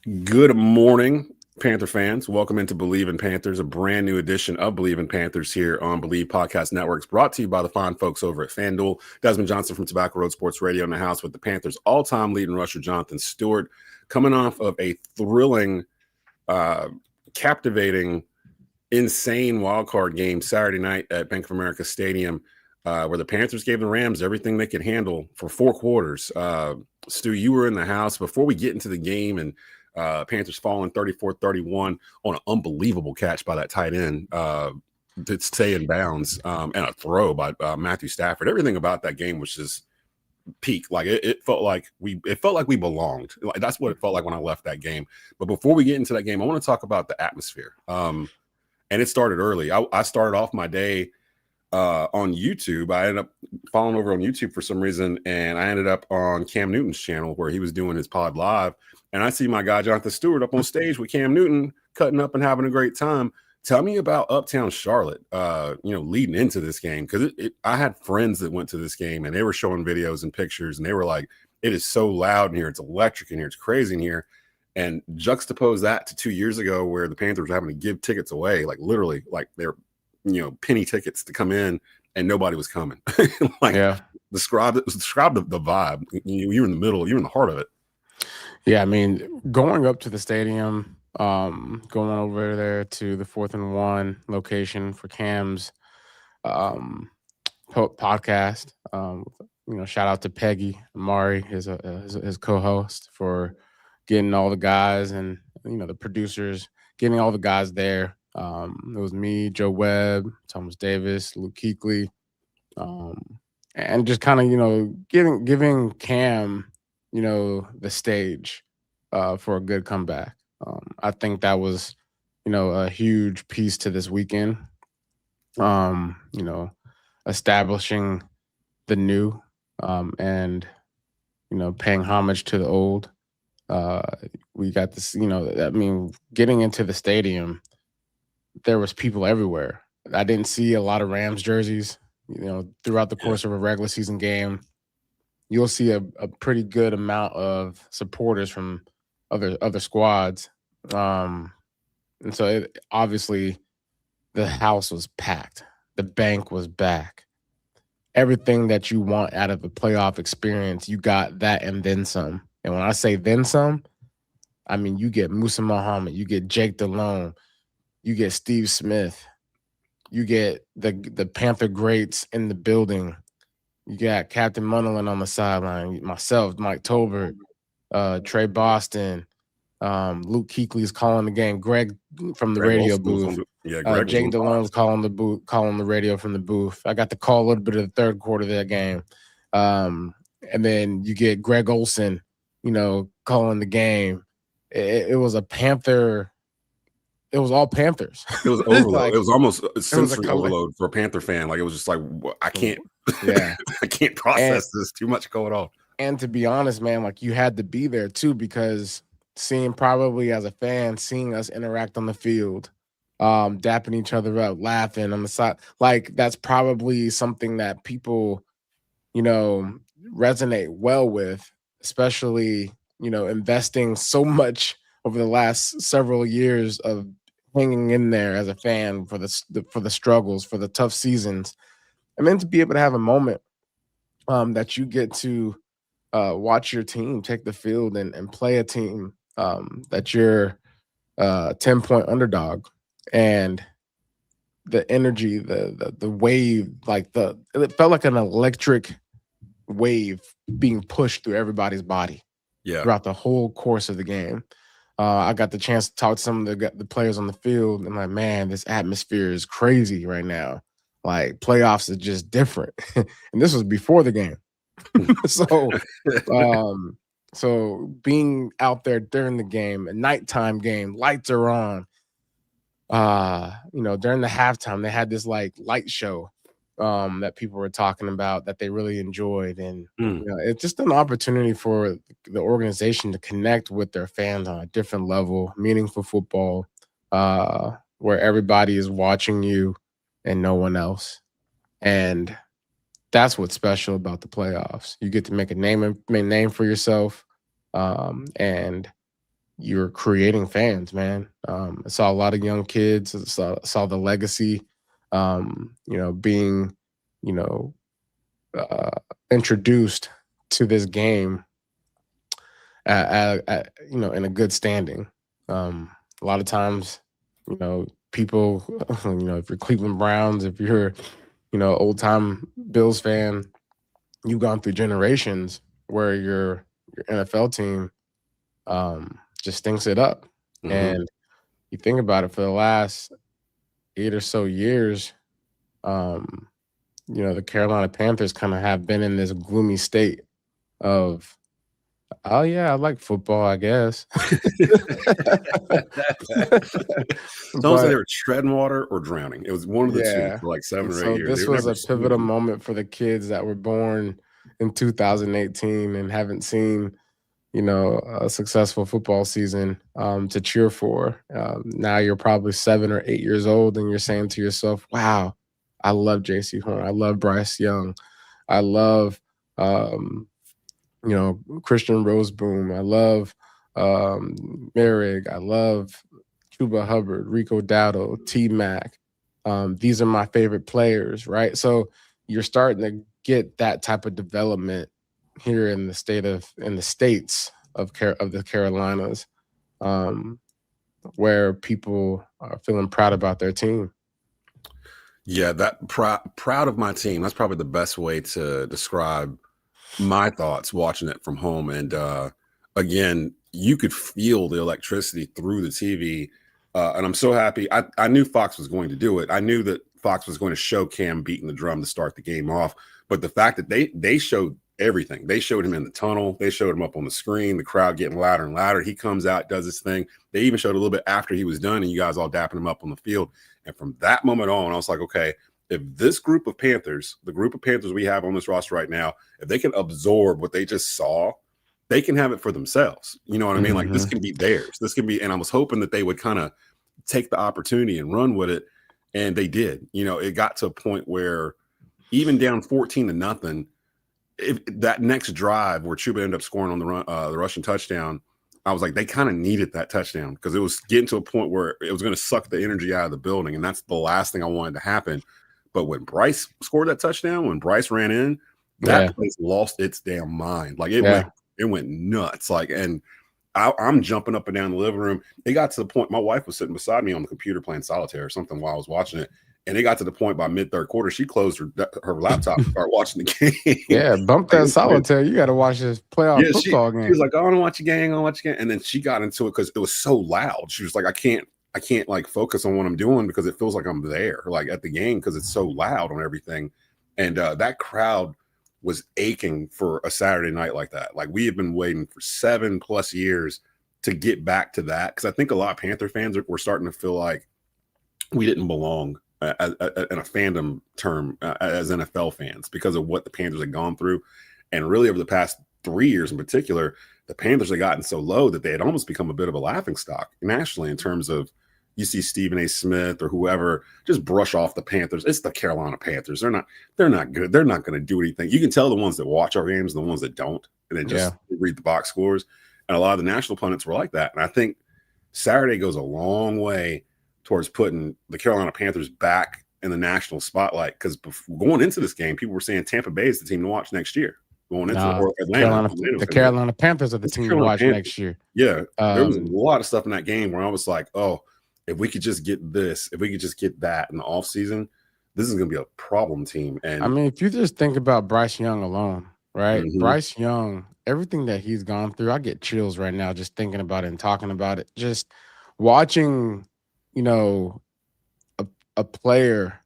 Good morning, Panther fans. Welcome into Believe in Panthers, a brand new edition of Believe in Panthers here on Believe Podcast Networks, brought to you by the fine folks over at FanDuel. Desmond Johnson from Tobacco Road Sports Radio in the house with the Panthers' all-time leading rusher, Jonathan Stewart, coming off of a thrilling, captivating, insane wildcard game Saturday night at Bank of America Stadium, where the Panthers gave the Rams everything they could handle for 4 quarters. Stu, you were in the house before we get into the game, and Panthers falling 34-31 on an unbelievable catch by that tight end to stay in bounds, and a throw by Matthew Stafford. Everything about that game was just peak. Like it felt like we belonged. Like, that's what it felt like when I left that game. But before we get into that game, I want to talk about the atmosphere. And it started early. I started off my day on YouTube. I ended up following over on YouTube for some reason, and I ended up on Cam Newton's channel where he was doing his pod live. And I see my guy Jonathan Stewart up on stage with Cam Newton, cutting up and having a great time. Tell me about Uptown Charlotte, leading into this game, because I had friends that went to this game and they were showing videos and pictures, and they were like, "It is so loud in here, it's electric in here, it's crazy in here." And juxtapose that to 2 years ago, where the Panthers were having to give tickets away, like literally, like they're penny tickets to come in, and nobody was coming. Describe the vibe. You're in the middle, you're in the heart of it. Yeah, I mean, going up to the stadium, going over there to the 4th and 1 location for Cam's podcast. Shout out to Peggy Amari, his co-host, for getting all the guys and the producers, getting all the guys there. It was me, Joe Webb, Thomas Davis, Luke Kuechly, and just kind of giving Cam the stage for a good comeback. I think that was a huge piece to this weekend. Establishing the new and paying homage to the old. We got this, getting into the stadium, there was people everywhere. I didn't see a lot of Rams jerseys. Throughout the course of a regular season game, you'll see a pretty good amount of supporters from other squads. And so obviously the house was packed. The bank was back. Everything that you want out of a playoff experience, you got that and then some. And when I say then some, I mean you get Musa Muhammad, you get Jake Delhomme, you get Steve Smith, you get the Panther greats in the building. You got Captain Munderland on the sideline, myself, Mike Tolbert, Trey Boston, Luke Kuechly's calling the game, Greg from the radio booth. Jake Delhome's calling the radio from the booth. I got to call a little bit of the third quarter of that game. And then you get Greg Olsen, calling the game. It was a Panther. It was all Panthers. It was overload. It was almost a sensory overload for a Panther fan. Like, it was just like, I can't, I can't process this. Too much going on. And to be honest, man, like, you had to be there too, because probably as a fan, seeing us interact on the field, dapping each other up, laughing on the side, like, that's probably something that people, resonate well with, especially, investing so much over the last several years of hanging in there as a fan for the struggles, for the tough seasons, and then to be able to have a moment that you get to watch your team take the field and play a team that you're 10-point underdog, and the energy, the wave, it felt like an electric wave being pushed through everybody's body throughout the whole course of the game. I got the chance to talk to some of the players on the field, and like, man, this atmosphere is crazy right now. Like, playoffs is just different. And this was before the game. So being out there during the game, a nighttime game, lights are on. During the halftime, they had this like light show that people were talking about that they really enjoyed. And it's just an opportunity for the organization to connect with their fans on a different level, meaningful football, where everybody is watching you and no one else. And that's what's special about the playoffs. You get to make a name for yourself, and you're creating fans, man. I saw a lot of young kids. Saw the legacy, being, you know, introduced to this game in a good standing. A lot of times, people, if you're Cleveland Browns, if you're, old time Bills fan, you've gone through generations where your NFL team just stinks it up. Mhm. And you think about it, for the last 8 or so years, the Carolina Panthers kind of have been in this gloomy state of, oh yeah, I like football, I guess. It's almost like But they were treading water or drowning. It was one of the two for like 7 and or 8 so years. They this were was never a pivotal smooth. moment for the kids that were born in 2018 and haven't seen, a successful football season to cheer for. Now you're probably 7 or 8 years old and you're saying to yourself, wow, I love JC Horn. I love Bryce Young. I love, Christian Roseboom. I love Merrick. I love Chuba Hubbard, Rico Dowdle, T-Mac. These are my favorite players, right? So you're starting to get that type of development here in the states of the Carolinas, where people are feeling proud about their team. Yeah, that proud of my team. That's probably the best way to describe my thoughts watching it from home. And again, you could feel the electricity through the TV. And I'm so happy. I knew Fox was going to do it. I knew that Fox was going to show Cam beating the drum to start the game off. But the fact that they showed everything. They showed him in the tunnel. They showed him up on the screen, the crowd getting louder and louder. He comes out, does his thing. They even showed a little bit after he was done, and you guys all dapping him up on the field. And from that moment on, I was like, okay, if this group of Panthers, the group of Panthers we have on this roster right now, if they can absorb what they just saw, they can have it for themselves. You know what I mean? Like, this can be theirs. This can be, and I was hoping that they would kind of take the opportunity and run with it. And they did. It got to a point where even down 14-0, if that next drive where Chuba ended up scoring on the rushing touchdown, I was like, they kind of needed that touchdown because it was getting to a point where it was going to suck the energy out of the building. And that's the last thing I wanted to happen. But when Bryce scored that touchdown, when Bryce ran in, that place lost its damn mind. Like, it went nuts. Like, and I'm jumping up and down the living room. It got to the point, my wife was sitting beside me on the computer playing solitaire or something while I was watching it. And it got to the point by mid-third quarter, she closed her laptop and started watching the game. Yeah, bump that solitaire. You got to watch this playoff football game. She was like, I want to watch a game. I want to watch a game. And then she got into it because it was so loud. She was like, I can't like focus on what I'm doing because it feels like I'm there, like at the game, because it's so loud on everything. And that crowd was aching for a Saturday night like that. Like, we have been waiting for 7+ years to get back to that, because I think a lot of Panther fans were starting to feel like we didn't belong in a fandom term as NFL fans because of what the Panthers had gone through. And really over the past 3 years in particular, the Panthers had gotten so low that they had almost become a bit of a laughingstock nationally in terms of, you see Stephen A. Smith or whoever just brush off the Panthers. It's the Carolina Panthers. They're not good. They're not going to do anything. You can tell the ones that watch our games and the ones that don't, and then just read the box scores. And a lot of the national pundits were like that. And I think Saturday goes a long way towards putting the Carolina Panthers back in the national spotlight, because going into this game, people were saying Tampa Bay is the team to watch next year. Going into or Atlanta. The Carolina Panthers are the team to watch next year. Yeah. There was a lot of stuff in that game where I was like, oh, if we could just get this, if we could just get that in the offseason, this is going to be a problem team. And I mean, if you just think about Bryce Young alone, right? Bryce Young, everything that he's gone through, I get chills right now just thinking about it and talking about it. Just watching, a player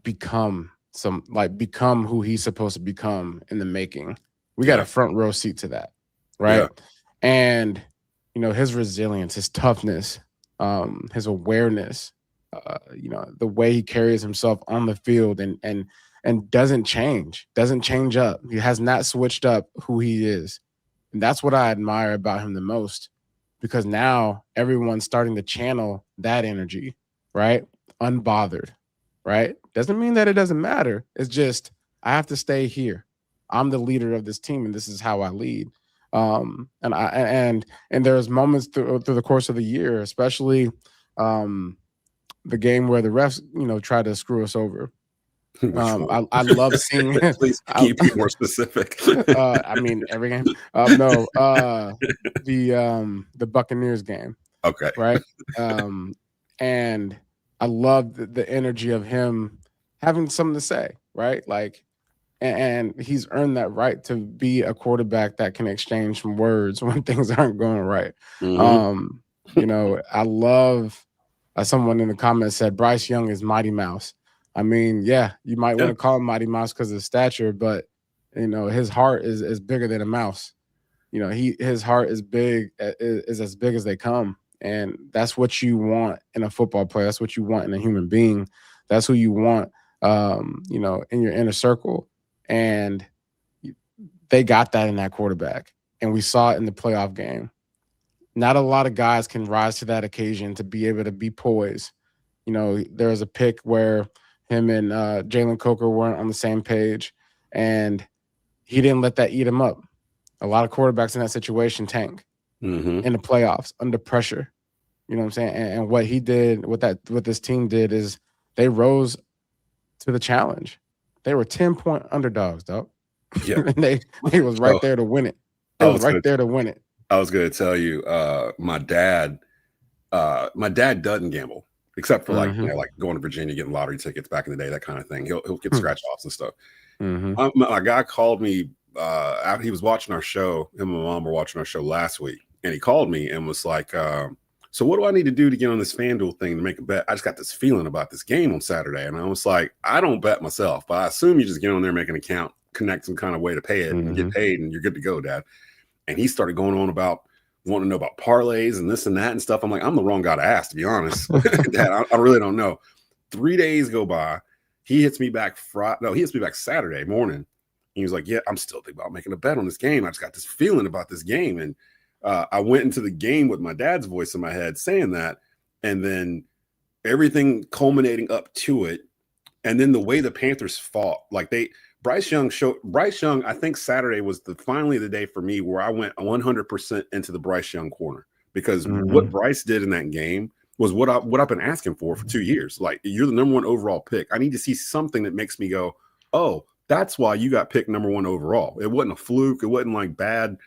become who he's supposed to become in the making. We got a front row seat to that, right? Yeah. And his resilience, his toughness, his awareness, the way he carries himself on the field and doesn't change up. He has not switched up who he is. And that's what I admire about him the most, because now everyone's starting to channel that energy, right? Unbothered, right? Doesn't mean that it doesn't matter. It's just, I have to stay here. I'm the leader of this team and this is how I lead. And there's moments through the course of the year, especially the game where the refs, try to screw us over. I love seeing. Please, can you be more specific? I mean, every game. No, the Buccaneers game. Okay. Right. And I love the energy of him having something to say. Right. Like, and he's earned that right to be a quarterback that can exchange some words when things aren't going right. I love. Someone in the comments said Bryce Young is Mighty Mouse. I mean, yeah, you might want to call him Mighty Mouse because of stature, but his heart is bigger than a mouse. His heart is big, is as big as they come, and that's what you want in a football player. That's what you want in a human being. That's who you want, in your inner circle. And they got that in that quarterback, and we saw it in the playoff game. Not a lot of guys can rise to that occasion to be able to be poised. There was a pick where him and Jalen Coker weren't on the same page, and he didn't let that eat him up. A lot of quarterbacks in that situation tank in the playoffs under pressure. You know what I'm saying? And what he did, what this team did, is they rose to the challenge. They were 10-point underdogs, dog. Yeah, and they was right there to win it. They was right there to win it. I was going to tell you, my dad doesn't gamble, except for like going to Virginia, getting lottery tickets back in the day, that kind of thing. He'll get scratch offs and stuff. My guy called me after he was watching our show. Him and my mom were watching our show last week, and he called me and was like, so what do I need to do to get on this FanDuel thing to make a bet? I just got this feeling about this game on Saturday. And I was like, I don't bet myself, but I assume you just get on there, make an account, connect some kind of way to pay it and get paid, and you're good to go, Dad. And he started going on about wanting to know about parlays and this and that and stuff. I'm like, I'm the wrong guy to ask, to be honest. Dad, I really don't know. 3 days go by. He hits me back Saturday morning. He was like, yeah, I'm still thinking about making a bet on this game. I just got this feeling about this game. And I went into the game with my dad's voice in my head saying that. And then everything culminating up to it. And then the way the Panthers fought, like Bryce Young, I think Saturday was finally the day for me where I went 100% into the Bryce Young corner, because what Bryce did in that game was what I've been asking for 2 years. Like, you're the number one overall pick. I need to see something that makes me go, oh, that's why you got picked number one overall. It wasn't a fluke. It wasn't like bad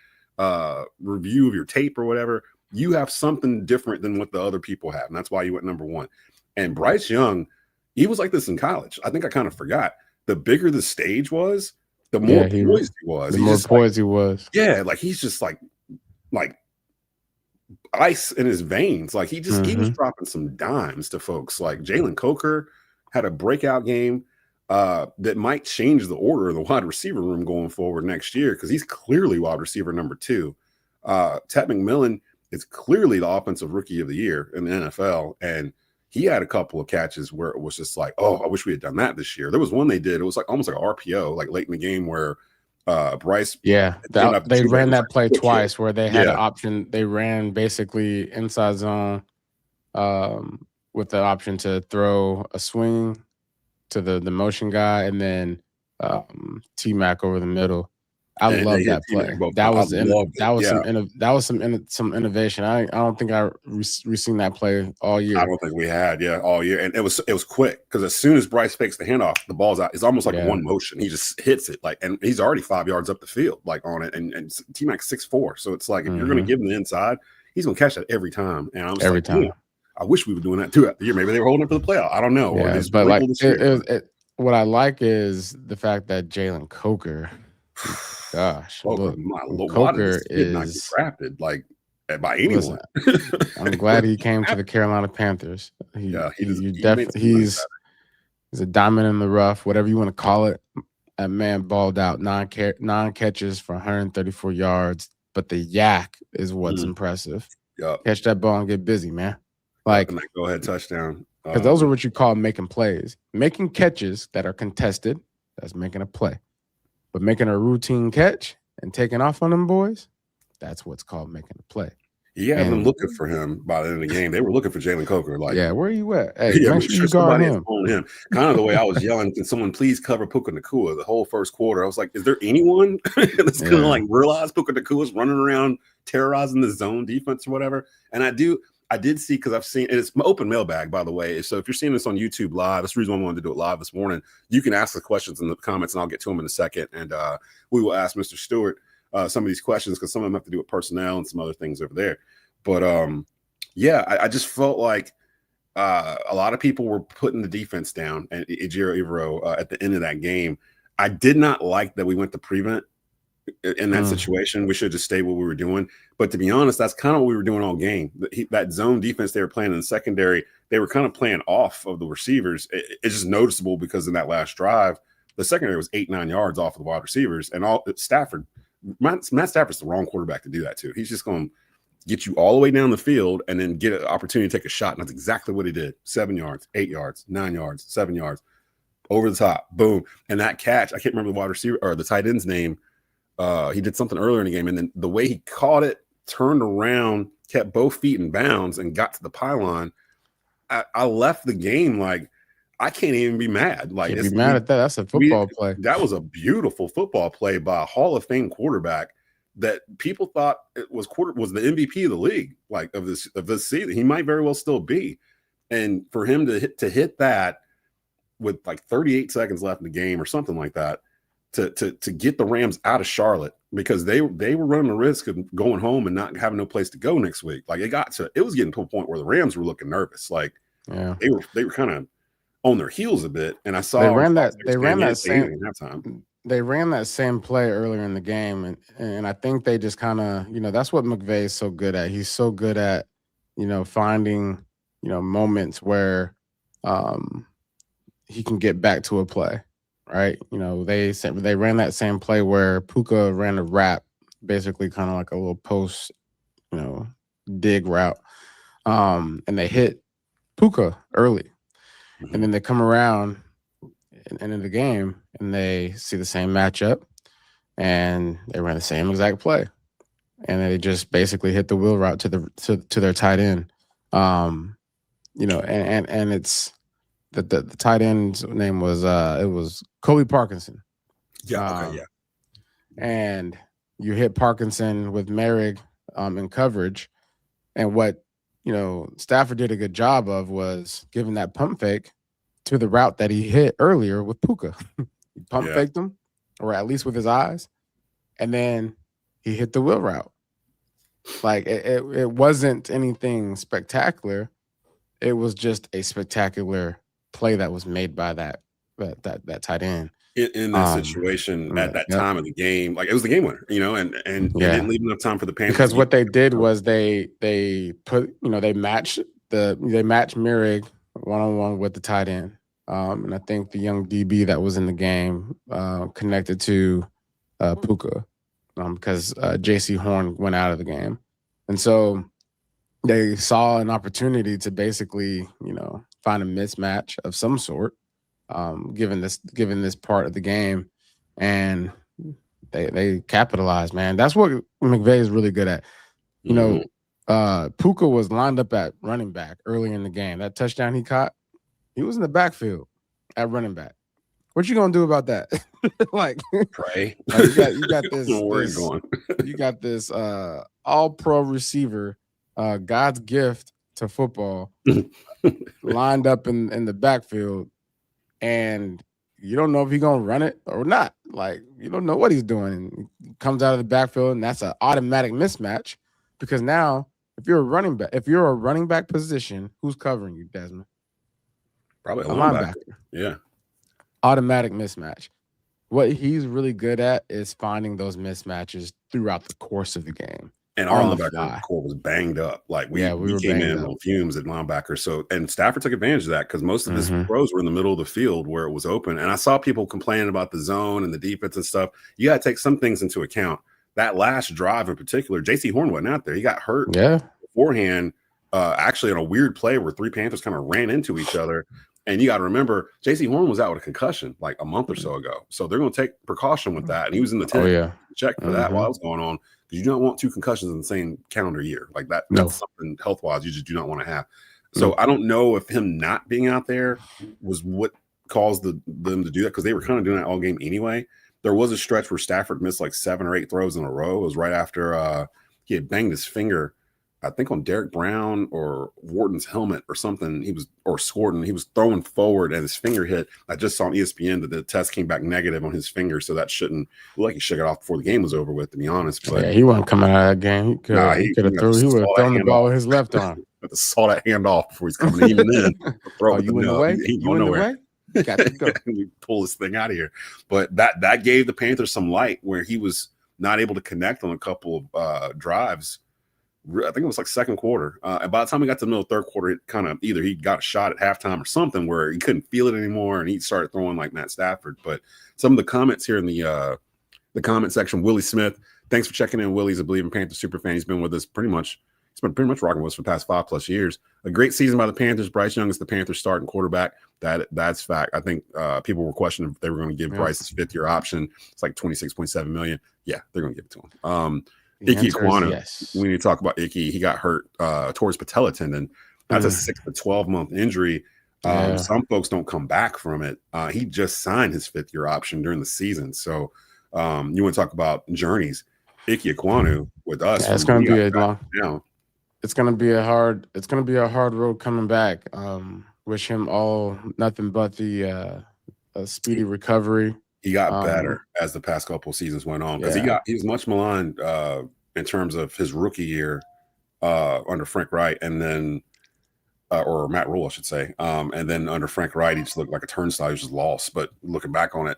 review of your tape or whatever. You have something different than what the other people have, and that's why you went number one. And Bryce Young, he was like this in college. I think I kind of forgot. The bigger the stage was, the more poised he was. The more poised he was. Yeah, like he's just like ice in his veins. Like he was dropping some dimes to folks. Like Jalen Coker had a breakout game that might change the order of the wide receiver room going forward next year, because he's clearly wide receiver number 2. Ted McMillan is clearly the offensive rookie of the year in the NFL, and he had a couple of catches where it was just like, oh, I wish we had done that this year. There was one they did. It was like almost like an RPO, like late in the game, where Bryce. Yeah, they ran that play twice where they had an option. They ran basically inside zone with the option to throw a swing to the motion guy, and then T-Mac over the middle. I love that play. That was some innovation. I don't think we've seen that play all year. I don't think we had, all year. And it was quick, because as soon as Bryce fakes the handoff, the ball's out. It's almost like one motion. He just hits it, and he's already 5 yards up the field, like on it. And T-Mac's 6'4", so it's like if you're going to give him the inside, he's going to catch that every time. And I'm just every time. I wish we were doing that throughout the year. Maybe they were holding it for the playoff. I don't know. Yeah, but like what I like is the fact that Jalen Coker. Gosh, Coker is not get drafted like by anyone. Listen, I'm glad he came to the Carolina Panthers. He's a diamond in the rough, whatever you want to call it. That man balled out, 9 catches for 134 yards. But the yak is what's impressive. Yep. Catch that ball and get busy, man. Like go ahead, touchdown. Because those are what you call making plays, making catches that are contested. That's making a play. But making a routine catch and taking off on them boys, that's what's called making a play. He had them looking for him by the end of the game. They were looking for Jalen Coker. Like, yeah, where are you at? Hey, yeah, make sure you guard him. On him. Kind of the way I was yelling, can someone please cover Puka Nacua the whole first quarter? I was like, is there anyone that's going to like realize Puka Nacua is running around terrorizing the zone defense or whatever? And I did see, because I've seen, and it's my open mailbag, by the way. So if you're seeing this on YouTube live, that's the reason why I wanted to do it live this morning. You can ask the questions in the comments and I'll get to them in a second. And we will ask Mr. Stewart some of these questions, because some of them have to do with personnel and some other things over there. But yeah, I just felt like a lot of people were putting the defense down, and Ejiro at the end of that game. I did not like that we went to prevent in that situation. We should just stay what we were doing. But to be honest, that's kind of what we were doing all game. That zone defense they were playing in the secondary, they were kind of playing off of the receivers. It's just noticeable because in that last drive, the secondary was 8-9 yards off of the wide receivers, and Stafford. Matt Stafford's the wrong quarterback to do that to. He's just going to get you all the way down the field and then get an opportunity to take a shot. And that's exactly what he did. 7 yards, 8 yards, 9 yards, 7 yards, over the top, boom. And that catch, I can't remember the wide receiver or the tight end's name. He did something earlier in the game, and then the way he caught it, turned around, kept both feet in bounds, and got to the pylon. I left the game like, I can't even be mad. Like, be mad at that. That's a football play. That was a beautiful football play by a Hall of Fame quarterback that people thought it was the MVP of the league, like of this season. He might very well still be. And for him to hit that with like 38 seconds left in the game or something like that, to get the Rams out of Charlotte, because they were running the risk of going home and not having no place to go next week. Like, it was getting to a point where the Rams were looking nervous. Like, they were kind of on their heels a bit. And I saw they ran that same play earlier in the game, and I think they just kind of, that's what McVay is so good at. He's so good at, finding, moments where he can get back to a play, right? They ran that same play where Puka ran a wrap, basically kind of like a little post, dig route, and they hit Puka early. And then they come around and in the game and they see the same matchup and they ran the same exact play. And they just basically hit the wheel route to their tight end. And it's the tight end's name was it was Colby Parkinson. Yeah. And you hit Parkinson with Merrick in coverage. And what Stafford did a good job of was giving that pump fake to the route that he hit earlier with Puka. He pump faked him, or at least with his eyes, and then he hit the wheel route. Like, it wasn't anything spectacular. It was just a spectacular play that was made by that tight end. In that situation at that time of the game, like, it was the game winner, and it didn't leave enough time for the Panthers. Because what they did was they put, they matched Merrick one-on-one with the tight end. And I think the young DB that was in the game connected to Puka because J.C. Horn went out of the game. And so they saw an opportunity to basically, find a mismatch of some sort, given this part of the game. And they capitalized, man. That's what McVay is really good at. Puka was lined up at running back early in the game. That touchdown he caught, he was in the backfield at running back. What you gonna do about that? Like, pray. You got this. You got this all-pro receiver, God's gift to football, lined up in the backfield, and you don't know if he's gonna run it or not. Like, you don't know what he's doing. He comes out of the backfield, and that's an automatic mismatch because now, if you're a running back position, who's covering you, Desmond? Probably a linebacker. Yeah. Automatic mismatch. What he's really good at is finding those mismatches throughout the course of the game. And our linebacker core was banged up. Like, we came in on fumes at linebacker. So, and Stafford took advantage of that because most of his pros were in the middle of the field where it was open. And I saw people complaining about the zone and the defense and stuff. You got to take some things into account. That last drive in particular, J.C. Horn wasn't out there. He got hurt beforehand, actually on a weird play where three Panthers kind of ran into each other. And you got to remember, J.C. Horn was out with a concussion like a month or so ago. So they're going to take precaution with that. And he was in the tent check for that while it was going on. because you don't want 2 concussions in the same calendar year. Like that's something health wise you just do not want to have. So I don't know if him not being out there was what caused them to do that, because they were kind of doing that all game anyway. There was a stretch where Stafford missed like 7 or 8 throws in a row. It was right after he had banged his finger, I think on Derek Brown or Wharton's helmet or something. Or Scorton. He was throwing forward and his finger hit. I just saw on ESPN that the test came back negative on his finger, so that shouldn't look like he should get off before the game was over with, to be honest. But yeah, he wasn't coming out of that game. He could have thrown the ball with his left arm. But saw that hand off before he's coming in. Even then, throw it. You in the way? You in the way? Got to go. We pull this thing out of here. But that gave the Panthers some light where he was not able to connect on a couple of drives. I think it was like second quarter. And by the time we got to the middle of third quarter, it kind of either he got a shot at halftime or something where he couldn't feel it anymore, and he started throwing like Matt Stafford. But some of the comments here in the comment section, Willie Smith, thanks for checking in. Willie's a Believing Panthers super fan. He's been with us pretty much rocking with us for the past 5+ years. A great season by the Panthers. Bryce Young is the Panthers starting quarterback. That's fact. I think people were questioning if they were going to give Bryce his 5th-year option. It's like $26.7 million. Yeah, they're going to give it to him. Icky Ekwonu. Yes. We need to talk about Icky. He got hurt towards patella tendon. That's a 6 to 12-month injury. Some folks don't come back from it. He just signed his 5th-year option during the season. So you want to talk about journeys? Icky Ekwonu with us. Yeah, it's going to be a long. It's going to be a hard. It's going to be a hard road coming back. Wish him nothing but the speedy recovery. He got better as the past couple of seasons went on, because he was much maligned in terms of his rookie year under Frank Wright, and then or Matt Rule, I should say. And then under Frank Wright, he just looked like a turnstile. He was just lost. But looking back on it,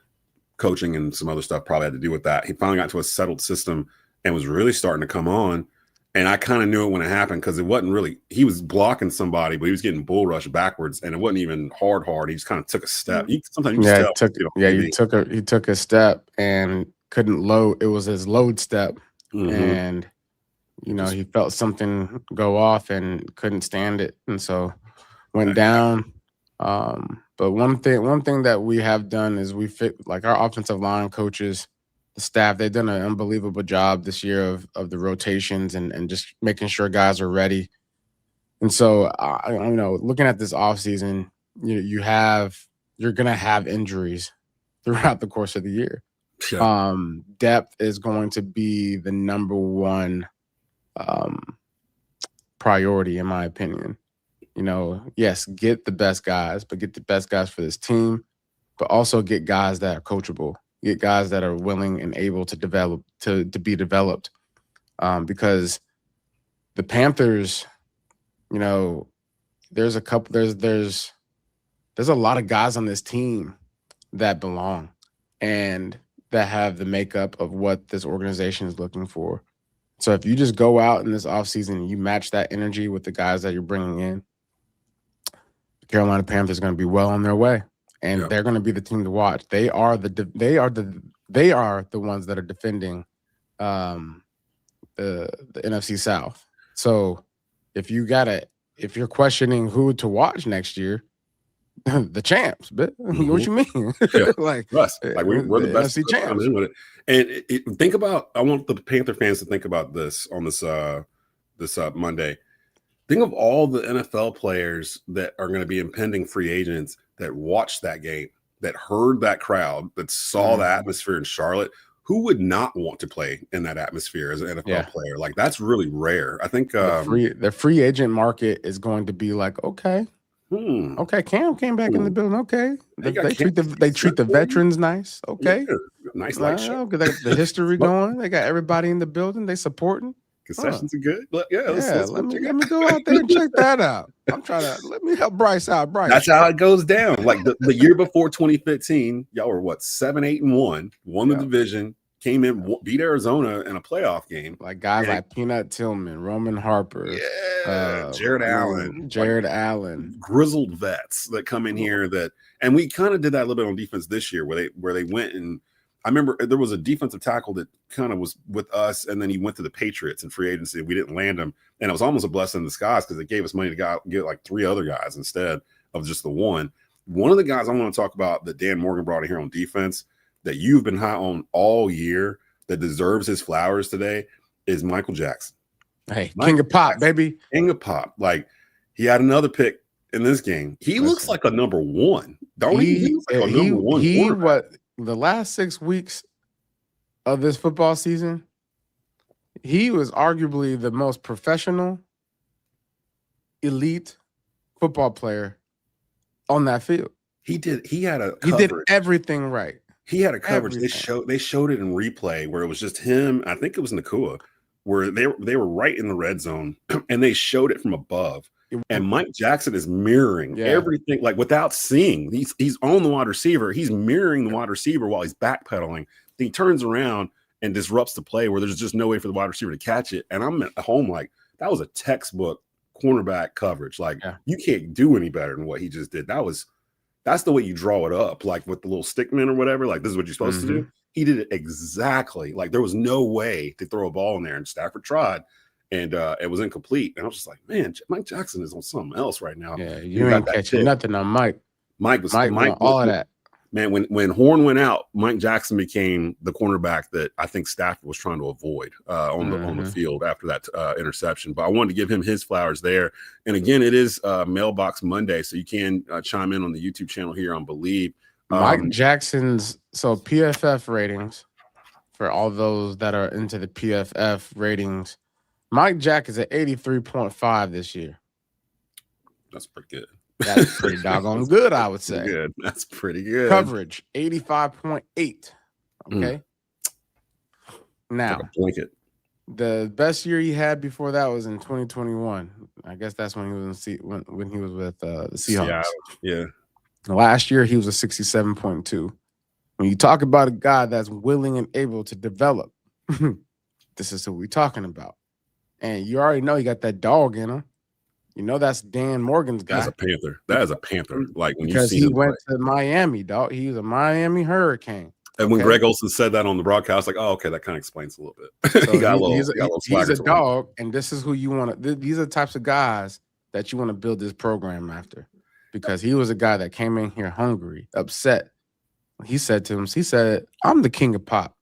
coaching and some other stuff probably had to do with that. He finally got to a settled system and was really starting to come on. And I kind of knew it when it happened, because it wasn't really – he was blocking somebody, but he was getting bull rushed backwards, and it wasn't even hard. He just kind of took a step. He took a step and couldn't load. It was his load step, and he felt something go off and couldn't stand it, and so went down. But one thing that we have done is we fit, like, our offensive line coaches, the staff, they've done an unbelievable job this year of the rotations and just making sure guys are ready. And so, looking at this offseason, you're going to have injuries throughout the course of the year. Sure. Depth is going to be the number one priority, in my opinion. Yes, get the best guys, but get the best guys for this team, but also get guys that are coachable. Get guys that are willing and able to develop, to be developed, because the Panthers, there's a lot of guys on this team that belong and that have the makeup of what this organization is looking for. So if you just go out in this offseason and you match that energy with the guys that you're bringing in, the Carolina Panthers are going to be well on their way. And they're going to be the team to watch. They are the ones that are defending the NFC South. So if you're questioning who to watch next year, the champs. But what you mean? Like us, like we're the best NFC champs. And think about. I want the Panther fans to think about this on this Monday. Think of all the NFL players that are going to be impending free agents that watched that game, that heard that crowd, that saw the atmosphere in Charlotte. Who would not want to play in that atmosphere as an NFL player? Like, that's really rare. I think the free agent market is going to be like, okay, Cam came back in the building. Okay, they treat the veterans nice. Okay, nice light show. The history going. They got everybody in the building. They supporting. Concessions are good. Let me go out there and check that out. Let me help Bryce out. That's how it goes down. Like the year before 2015, y'all were 7-8-1, won the division, came in, beat Arizona in a playoff game. Like guys like Peanut Tillman, Roman Harper, Jared Allen, grizzled vets that come in here and we kind of did that a little bit on defense this year where they went and. I remember there was a defensive tackle that kind of was with us, and then he went to the Patriots in free agency. We didn't land him, and it was almost a blessing in disguise because it gave us money to get like 3 other guys instead of just the one. One of the guys I want to talk about that Dan Morgan brought in here on defense that you've been high on all year that deserves his flowers today is Michael Jackson. Hey, King of Pop, baby. King of Pop. Like, he had another pick in this game. He looks like a number one, don't he? He looks like a number one. What the last 6 weeks of this football season, he was arguably the most professional, elite football player on that field. He did everything right. He had a coverage. They showed it in replay where it was just him. I think it was Nakua, where they were right in the red zone, and they showed it from above. And Mike Jackson is mirroring everything, like without seeing. He's on the wide receiver. He's mirroring the wide receiver while he's backpedaling. He turns around and disrupts the play where there's just no way for the wide receiver to catch it. And I'm at home like, that was a textbook cornerback coverage. Like, you can't do any better than what he just did. That's the way you draw it up, like with the little stickman or whatever. Like, this is what you're supposed to do. He did it exactly. Like, there was no way to throw a ball in there, and Stafford tried, and it was incomplete. And I was just like, man, Mike Jackson is on something else right now. Yeah, you ain't catching nothing on Mike. Mike was all of that. Man, when Horn went out, Mike Jackson became the cornerback that I think Stafford was trying to avoid on the field after that interception. But I wanted to give him his flowers there. And again, it is Mailbox Monday, so you can chime in on the YouTube channel here on Believe. Mike Jackson's PFF ratings, for all those that are into the PFF ratings, Mike Jack is at 83.5 this year. That's pretty good. That's pretty doggone good, I would say. Good. That's pretty good. Coverage, 85.8. Okay. Now, like a blanket. The best year he had before that was in 2021. I guess that's when he was when he was with the Seahawks. Yeah. Last year he was a 67.2. When you talk about a guy that's willing and able to develop, this is who we're talking about. And you already know he got that dog in him. You know that's Dan Morgan's guy. That's a Panther. That is a Panther. Like when because he went to Miami, dog. He was a Miami Hurricane. And when Greg Olsen said that on the broadcast, like, oh, okay, that kind of explains a little bit. So he's a dog, and this is who you want to. These are the types of guys that you want to build this program after, because he was a guy that came in here hungry, upset. He said to him, "I'm the king of pop.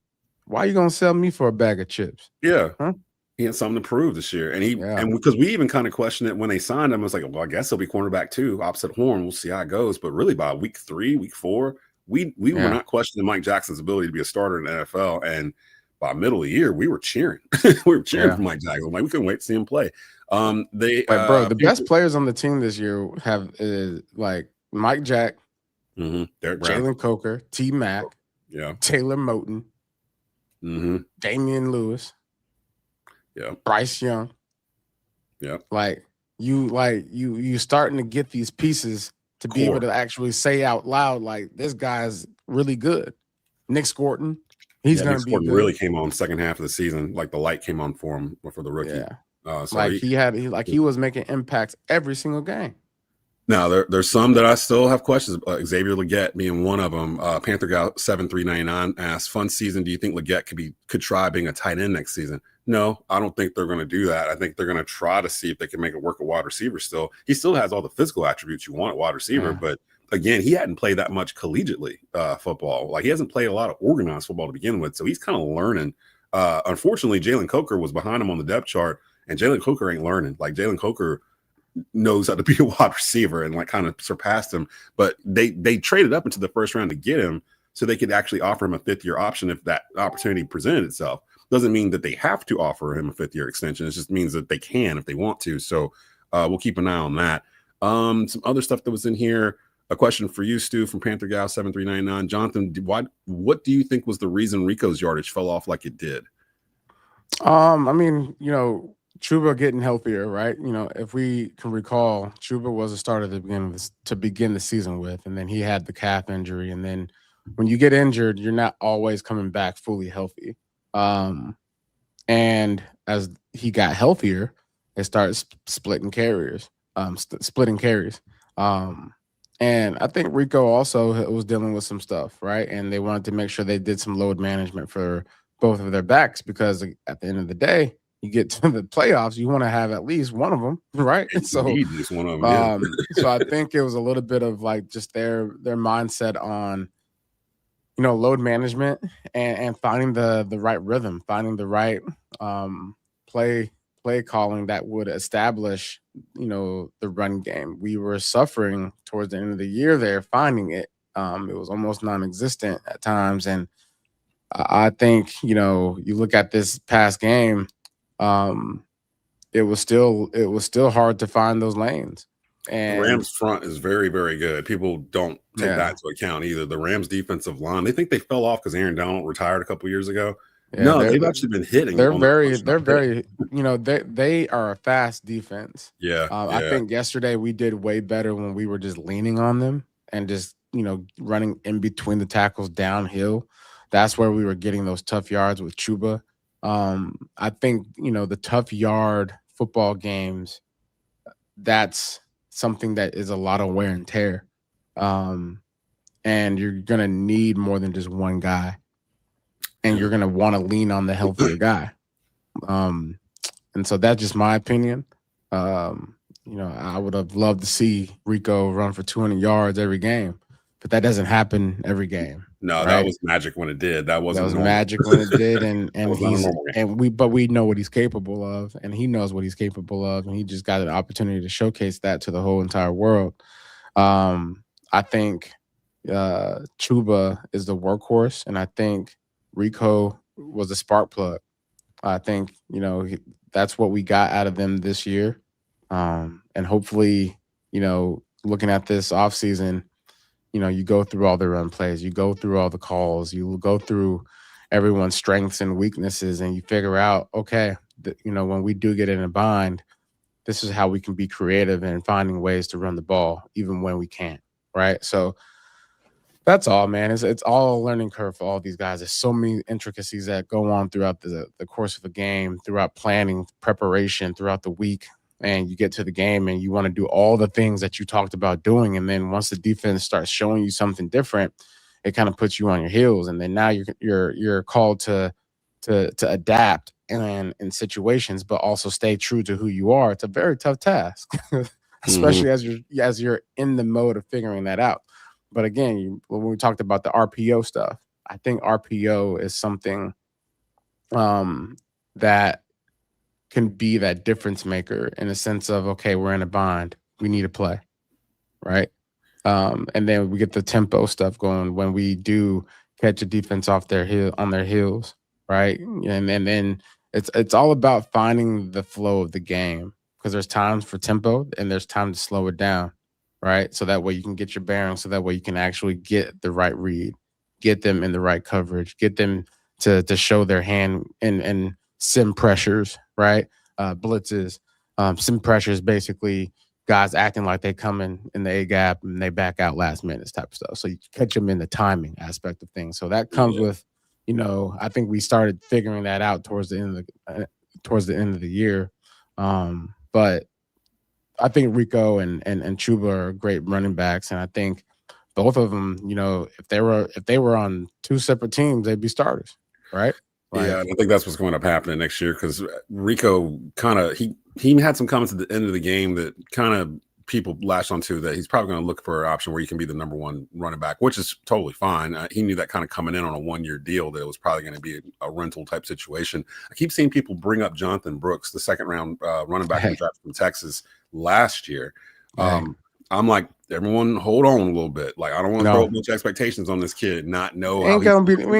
Why are you gonna sell me for a bag of chips?" Yeah. Huh? He had something to prove this year. And because we even kind of questioned it when they signed him, I was like, well, I guess he'll be cornerback too, opposite Horn. We'll see how it goes. But really by week 3, week 4, we were not questioning Mike Jackson's ability to be a starter in the NFL. And by middle of the year, we were cheering. We were cheering for Mike Jackson. Like, we couldn't wait to see him play. The best players on the team this year have like Mike Jack, Jalen Coker, T-Mac, Taylor Moton, Damian Lewis. Yeah, Bryce Young. Yeah, you starting to get these pieces to be able to actually say out loud, like, this guy's really good. Nick Scorton, he's going to be good. Really came on second half of the season, like the light came on for him for the rookie. Yeah, he was making impacts every single game. Now there's some that I still have questions. Xavier Legette being one of them. Panther Guy 7399 asked, "Fun season. Do you think Legette could try being a tight end next season?" No, I don't think they're going to do that. I think they're going to try to see if they can make it work a wide receiver. Still, he still has all the physical attributes you want at wide receiver, but again, he hadn't played that much collegiately football. Like, he hasn't played a lot of organized football to begin with, so he's kind of learning. Unfortunately, Jalen Coker was behind him on the depth chart, and Jalen Coker ain't learning. Like, Jalen Coker knows how to be a wide receiver and like kind of surpassed him, but they traded up into the first round to get him so they could actually offer him a 5th-year option if that opportunity presented itself. Doesn't mean that they have to offer him a 5th-year extension. It just means that they can if they want to. So we'll keep an eye on that. Some other stuff that was in here. A question for you, Stu, from Panther Gal 7399. Jonathan, what do you think was the reason Rico's yardage fell off like it did? I mean, Chuba getting healthier, right? If we can recall, Chuba was a starter to begin the season with, and then he had the calf injury. And then when you get injured, you're not always coming back fully healthy. And as he got healthier, they started splitting carries. And I think Rico also was dealing with some stuff, right? And they wanted to make sure they did some load management for both of their backs, because at the end of the day, you get to the playoffs, you want to have at least one of them, right? So, just one of them, so I think it was a little bit of like just their mindset on, load management and finding the right rhythm, finding the right play calling that would establish, the run game. We were suffering towards the end of the year there, finding it. It was almost non-existent at times. And I think, you look at this past game, it was still hard to find those lanes. The And Rams front is very, very good. People don't take that into account either. The Rams defensive line, they think they fell off because Aaron Donald retired a couple years ago. Yeah, No, they've actually been hitting. They're very, they are a fast defense. Yeah, I think yesterday we did way better when we were just leaning on them and just, running in between the tackles downhill. That's where we were getting those tough yards with Chuba. I think, the tough yard football games, that's something that is a lot of wear and tear. And you're going to need more than just one guy. And you're going to want to lean on the healthier guy. And so that's just my opinion. I would have loved to see Rico run for 200 yards every game, but that doesn't happen every game. No, right? That was magic when it did. That was magic when it did. But we know what he's capable of, and he knows what he's capable of, and he just got an opportunity to showcase that to the whole entire world. I think Chuba is the workhorse, and I think Rico was a spark plug. I think, that's what we got out of them this year. And hopefully, looking at this offseason, you go through all the run plays, you go through all the calls, you go through everyone's strengths and weaknesses, and you figure out, okay, when we do get in a bind, this is how we can be creative in finding ways to run the ball, even when we can't, right? So that's all, man. It's all a learning curve for all these guys. There's so many intricacies that go on throughout the course of a game, throughout planning, preparation, throughout the week. And you get to the game and you want to do all the things that you talked about doing. And then once the defense starts showing you something different, it kind of puts you on your heels. And then now you're called to adapt in situations, but also stay true to who you are. It's a very tough task, especially as you're in the mode of figuring that out. But again, when we talked about the RPO stuff, I think RPO is something that can be that difference maker in the sense of, okay, we're in a bind, we need to play, right? And then we get the tempo stuff going when we do catch a defense on their heels, right? And then it's all about finding the flow of the game, because there's times for tempo and there's time to slow it down, right? So that way you can get your bearings, so that way you can actually get the right read, get them in the right coverage, get them to show their hand and sim pressures, right? Blitzes. Sim pressures, basically guys acting like they come in the A gap and they back out last minute type of stuff. So you catch them in the timing aspect of things. So that comes with, I think we started figuring that out towards the end of the year. But I think Rico and Chuba are great running backs, and I think both of them, if they were on two separate teams, they'd be starters, right? Yeah, I think that's what's going to happen next year, because Rico kind of he had some comments at the end of the game that kind of people latched onto, that he's probably going to look for an option where he can be the number one running back, which is totally fine. He knew that kind of coming in on a 1-year deal, that it was probably going to be a rental type situation. I keep seeing people bring up Jonathan Brooks, the second round running back in the draft from Texas last year. I'm like, everyone hold on a little bit. Like, I don't want to throw a bunch of expectations on this kid, not know. We ain't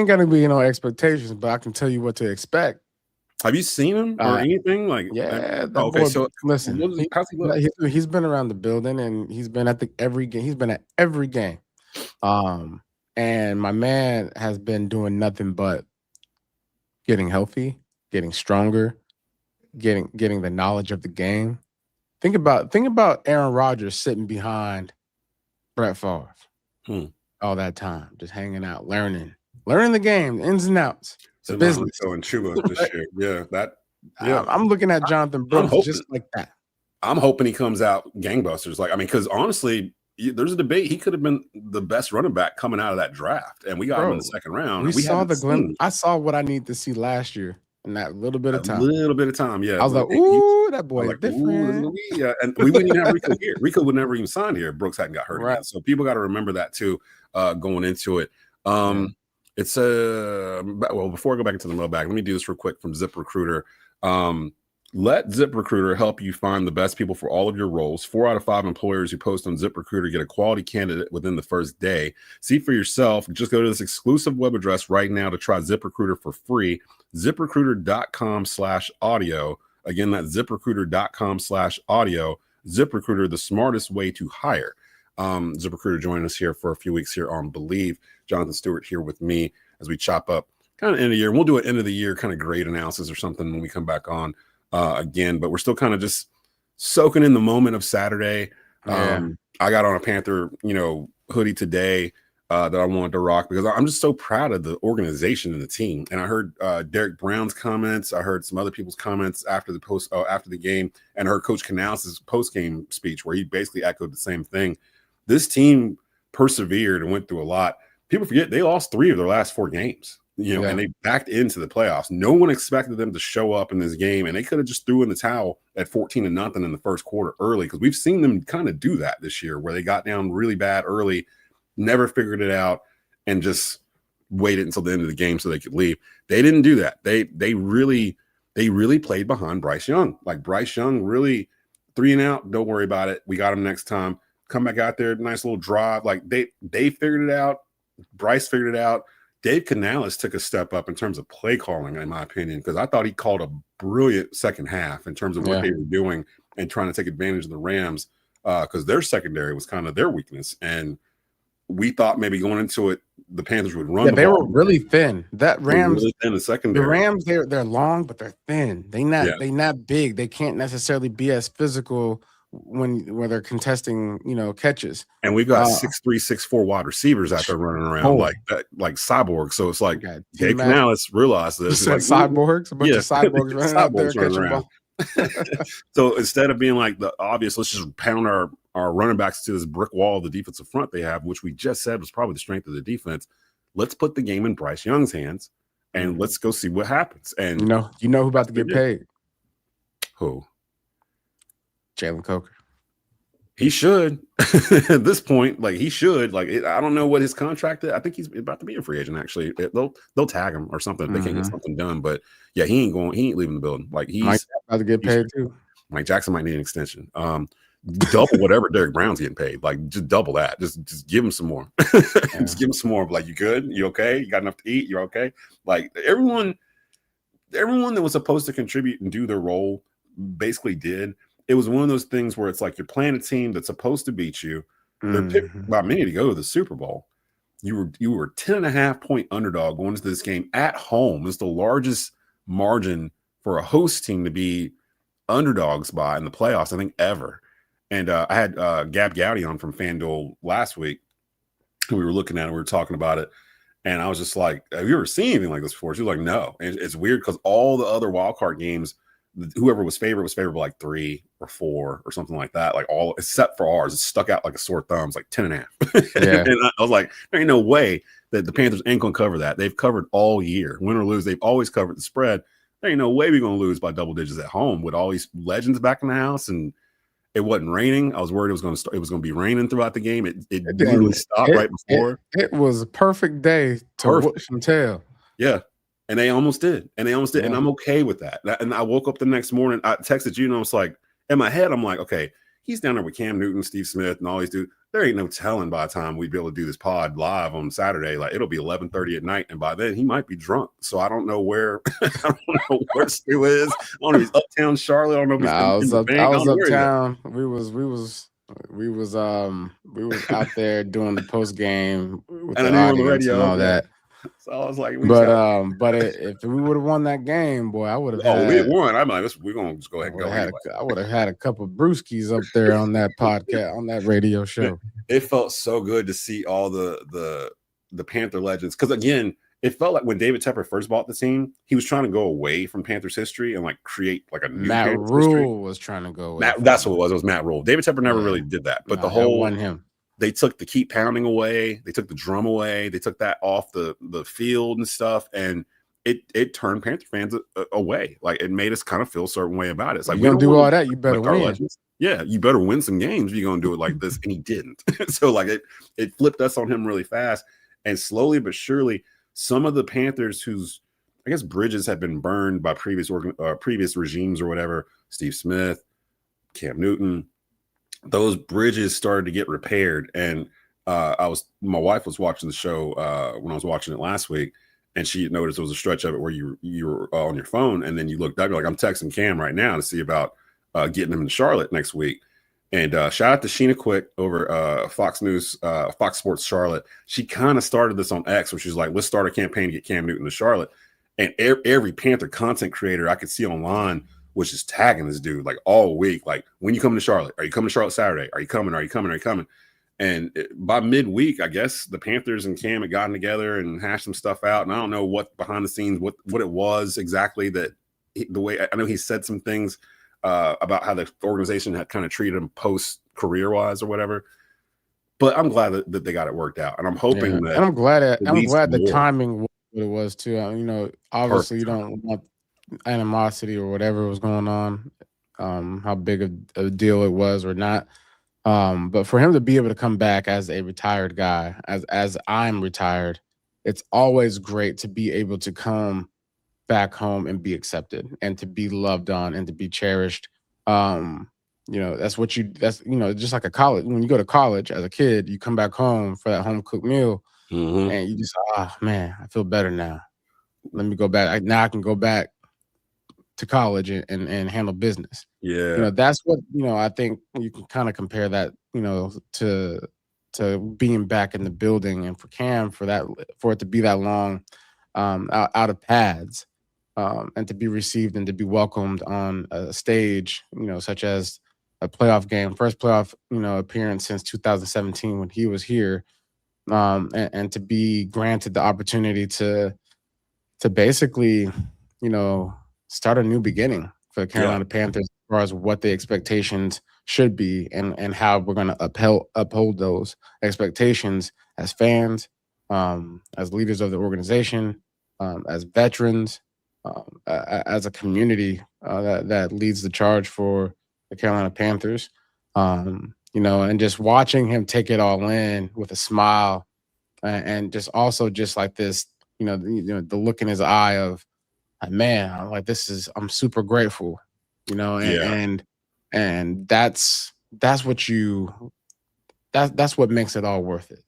gonna be no expectations, but I can tell you what to expect. Have you seen him or anything? Like, yeah. Okay, so listen, how's he look? He's been around the building, and he's been at every game. He's been at every game. And my man has been doing nothing but getting healthy, getting stronger, getting the knowledge of the game. Think about Aaron Rodgers sitting behind Brett Favre all that time, just hanging out, learning the game, ins and outs, the business. And Chuba this year, I'm looking at Jonathan Brooks just like that. I'm hoping he comes out gangbusters. Like, I mean, because honestly, there's a debate. He could have been the best running back coming out of that draft, and we got him in the second round. We saw the glimpse. I saw what I need to see last year. In that little bit of time. Yeah. I was like, ooh, that boy is different. Yeah, and we wouldn't even have Rico here. Rico would never even sign here if Brooks hadn't got hurt again. So people got to remember that too, going into it. It's well, before I go back into the mailbag, let me do this real quick from ZipRecruiter. Let ZipRecruiter help you find the best people for all of your roles. 4 out of 5 employers who post on ZipRecruiter get a quality candidate within the first day. See for yourself. Just go to this exclusive web address right now to try ZipRecruiter for free. ZipRecruiter.com/audio. Again, that's ZipRecruiter.com/audio. ZipRecruiter, the smartest way to hire. ZipRecruiter joining us here for a few weeks here on Believe. Jonathan Stewart here with me as we chop up kind of end of the year. We'll do an end of the year kind of grade analysis or something when we come back on again, but we're still kind of just soaking in the moment of Saturday. I got on a Panther, hoodie today that I wanted to rock because I'm just so proud of the organization and the team. And I heard Derek Brown's comments. I heard some other people's comments after the game, and heard Coach Canales' post-game speech where he basically echoed the same thing. This team persevered and went through a lot. People forget they lost 3 of their last 4 games, and they backed into the playoffs. No one expected them to show up in this game, and they could have just threw in the towel at 14-0 in the first quarter early, because we've seen them kind of do that this year, where they got down really bad early, never figured it out, and just waited until the end of the game so they could leave. They didn't do that. They really played behind Bryce Young. Like, Bryce Young really 3 and out. Don't worry about it. We got him next time. Come back out there, nice little drive. Like, they figured it out. Bryce figured it out. Dave Canales took a step up in terms of play calling, in my opinion, because I thought he called a brilliant second half in terms of what they were doing and trying to take advantage of the Rams, because their secondary was kind of their weakness. And we thought maybe going into it, the Panthers would run. Yeah, they were really thin. That Rams, really thin the secondary. The Rams, they're long, but they're thin. They not big. They can't necessarily be as physical when they're contesting, catches. And we've got 6'3", 6'4" wide receivers out there running around like cyborgs. So it's like Dave Canales realized this. Like, cyborgs, a bunch of cyborgs running out there catching ball. So instead of being like the obvious, let's just pound our running backs to this brick wall of the defensive front they have, which we just said was probably the strength of the defense. Let's put the game in Bryce Young's hands, and let's go see what happens. And you know who about to get paid? Who? Jalen Coker. He should. At this point, he should. I don't know what his contract is. I think he's about to be a free agent, actually. They'll tag him or something if they can't get something done. But yeah, he ain't leaving the building. He's about to get paid too. Mike Jackson might need an extension. Double whatever Derek Brown's getting paid. Just double that. Just give him some more. Just give him some more. You good? You okay? You got enough to eat? You're okay? Everyone that was supposed to contribute and do their role basically did. It was one of those things where it's like you're playing a team that's supposed to beat you. They're picked by many to go to the Super Bowl. You were 10.5 point underdog going into this game at home. It's the largest margin for a host team to be underdogs by in the playoffs, I think, ever. And I had Gab Gowdy on from FanDuel last week. We were looking at it. We were talking about it. And I was just like, have you ever seen anything like this before? She was like, no. And it's weird because all the other wild card games, whoever was favorable 3 or 4 or something like that. All except for ours, it stuck out like a sore thumb. It's 10.5. Yeah. And I was like, there ain't no way that the Panthers ain't gonna cover that. They've covered all year, win or lose. They've always covered the spread. There ain't no way we're gonna lose by double digits at home with all these legends back in the house. And it wasn't raining. I was worried it was gonna be raining throughout the game. It literally stopped right before. It was a perfect day to whoop some tail. Yeah. And they almost did. And I'm okay with that. And I woke up the next morning. I texted you, and I was like, in my head, I'm like, okay, he's down there with Cam Newton, Steve Smith, and all these dudes. There ain't no telling by the time we'd be able to do this pod live on Saturday. It'll be 11:30 at night, and by then he might be drunk. So I don't know where Stu is. I don't know if he's uptown Charlotte. I don't know if he's I was uptown. We was out there doing the post game with the audience and all that. So I was like, if we would have won that game, boy, I would have. Oh, we had won. I'm like, we're gonna just go ahead and go. Anyway. I would have had a couple of brewskis up there on that podcast, on that radio show. It felt so good to see all the Panther legends, because again, it felt like when David Tepper first bought the team, he was trying to go away from Panthers history and create a new Matt Rule was trying to go away. That's what it was. It was Matt Rule. David Tepper never really did that, but the whole won him. They took the keep pounding away. They took the drum away. They took that off the field and stuff, and it turned Panther fans away. It made us kind of feel a certain way about it. It's you don't do all that, you better win. Yeah, you better win some games if you're gonna do it like this, and he didn't. So it flipped us on him really fast, and slowly but surely, some of the Panthers whose, I guess, bridges had been burned by previous regimes or whatever, Steve Smith, Cam Newton, those bridges started to get repaired. And my wife was watching the show when I was watching it last week, and she noticed there was a stretch of it where you were on your phone, and then you looked up, you're like, I'm texting Cam right now to see about getting him in Charlotte next week. And shout out to Sheena Quick over Fox News, Fox Sports Charlotte. She kind of started this on X, where she's like, let's start a campaign to get Cam Newton to Charlotte. And every Panther content creator I could see online was just tagging this dude like all week. Like, when you coming to Charlotte? Are you coming to Charlotte Saturday? Are you coming? Are you coming? Are you coming? And by midweek, I guess the Panthers and Cam had gotten together and hashed some stuff out. And I don't know what behind the scenes, what it was exactly that the way I know he said some things about how the organization had kind of treated him post career wise or whatever. But I'm glad that they got it worked out, and I'm hoping that. And I'm glad the timing was what it was too. You know, obviously you don't want animosity or whatever was going on, how big of a deal it was or not. But for him to be able to come back as a retired guy, as I'm retired, it's always great to be able to come back home and be accepted and to be loved on and to be cherished. You know, that's just like a college. When you go to college as a kid, you come back home for that home cooked meal, and you just, man, I feel better now. Let me go back. Now I can go back to college and handle business. Yeah. You know, that's what, I think you can kind of compare that, to being back in the building, and for Cam, for it to be that long out of pads, and to be received and to be welcomed on a stage, such as a playoff game, first playoff, appearance since 2017 when he was here, and to be granted the opportunity to basically, start a new beginning for the Carolina Panthers as far as what the expectations should be and how we're going to uphold those expectations as fans, as leaders of the organization, as veterans, as a community that leads the charge for the Carolina Panthers, and just watching him take it all in with a smile, and just also just like this, the look in his eye of, man, I'm like, I'm super grateful, and that's what makes it all worth it.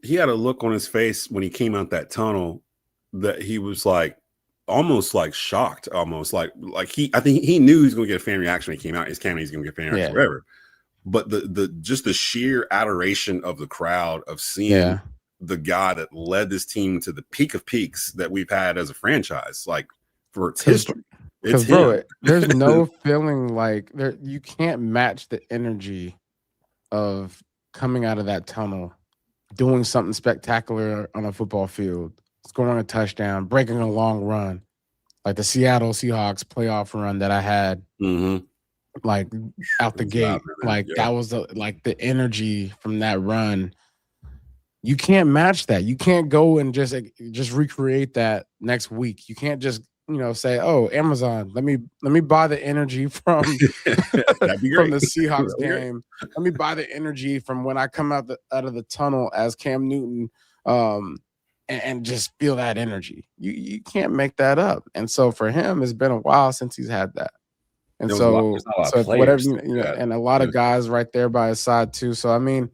He had a look on his face when he came out that tunnel that he was like, almost like shocked, almost like I think he knew he was going to get a fan reaction when he came out. He's going to get a fan reaction forever. But the sheer adoration of the crowd of seeing the guy that led this team to the peak of peaks that we've had as a franchise, like for its history. Because, bro, there's no feeling like you can't match the energy of coming out of that tunnel, doing something spectacular on a football field, scoring a touchdown, breaking a long run, like the Seattle Seahawks playoff run that I had, like out the gate. That was the energy from that run. You can't match that. You can't go and just recreate that next week. You can't just say, "Oh, Amazon, let me buy the energy from from the Seahawks game. Let me buy the energy from when I come out of the tunnel as Cam Newton." And just feel that energy. You can't make that up. And so for him, it's been a while since he's had that. And so whatever, and a lot of guys right there by his side too. So I mean,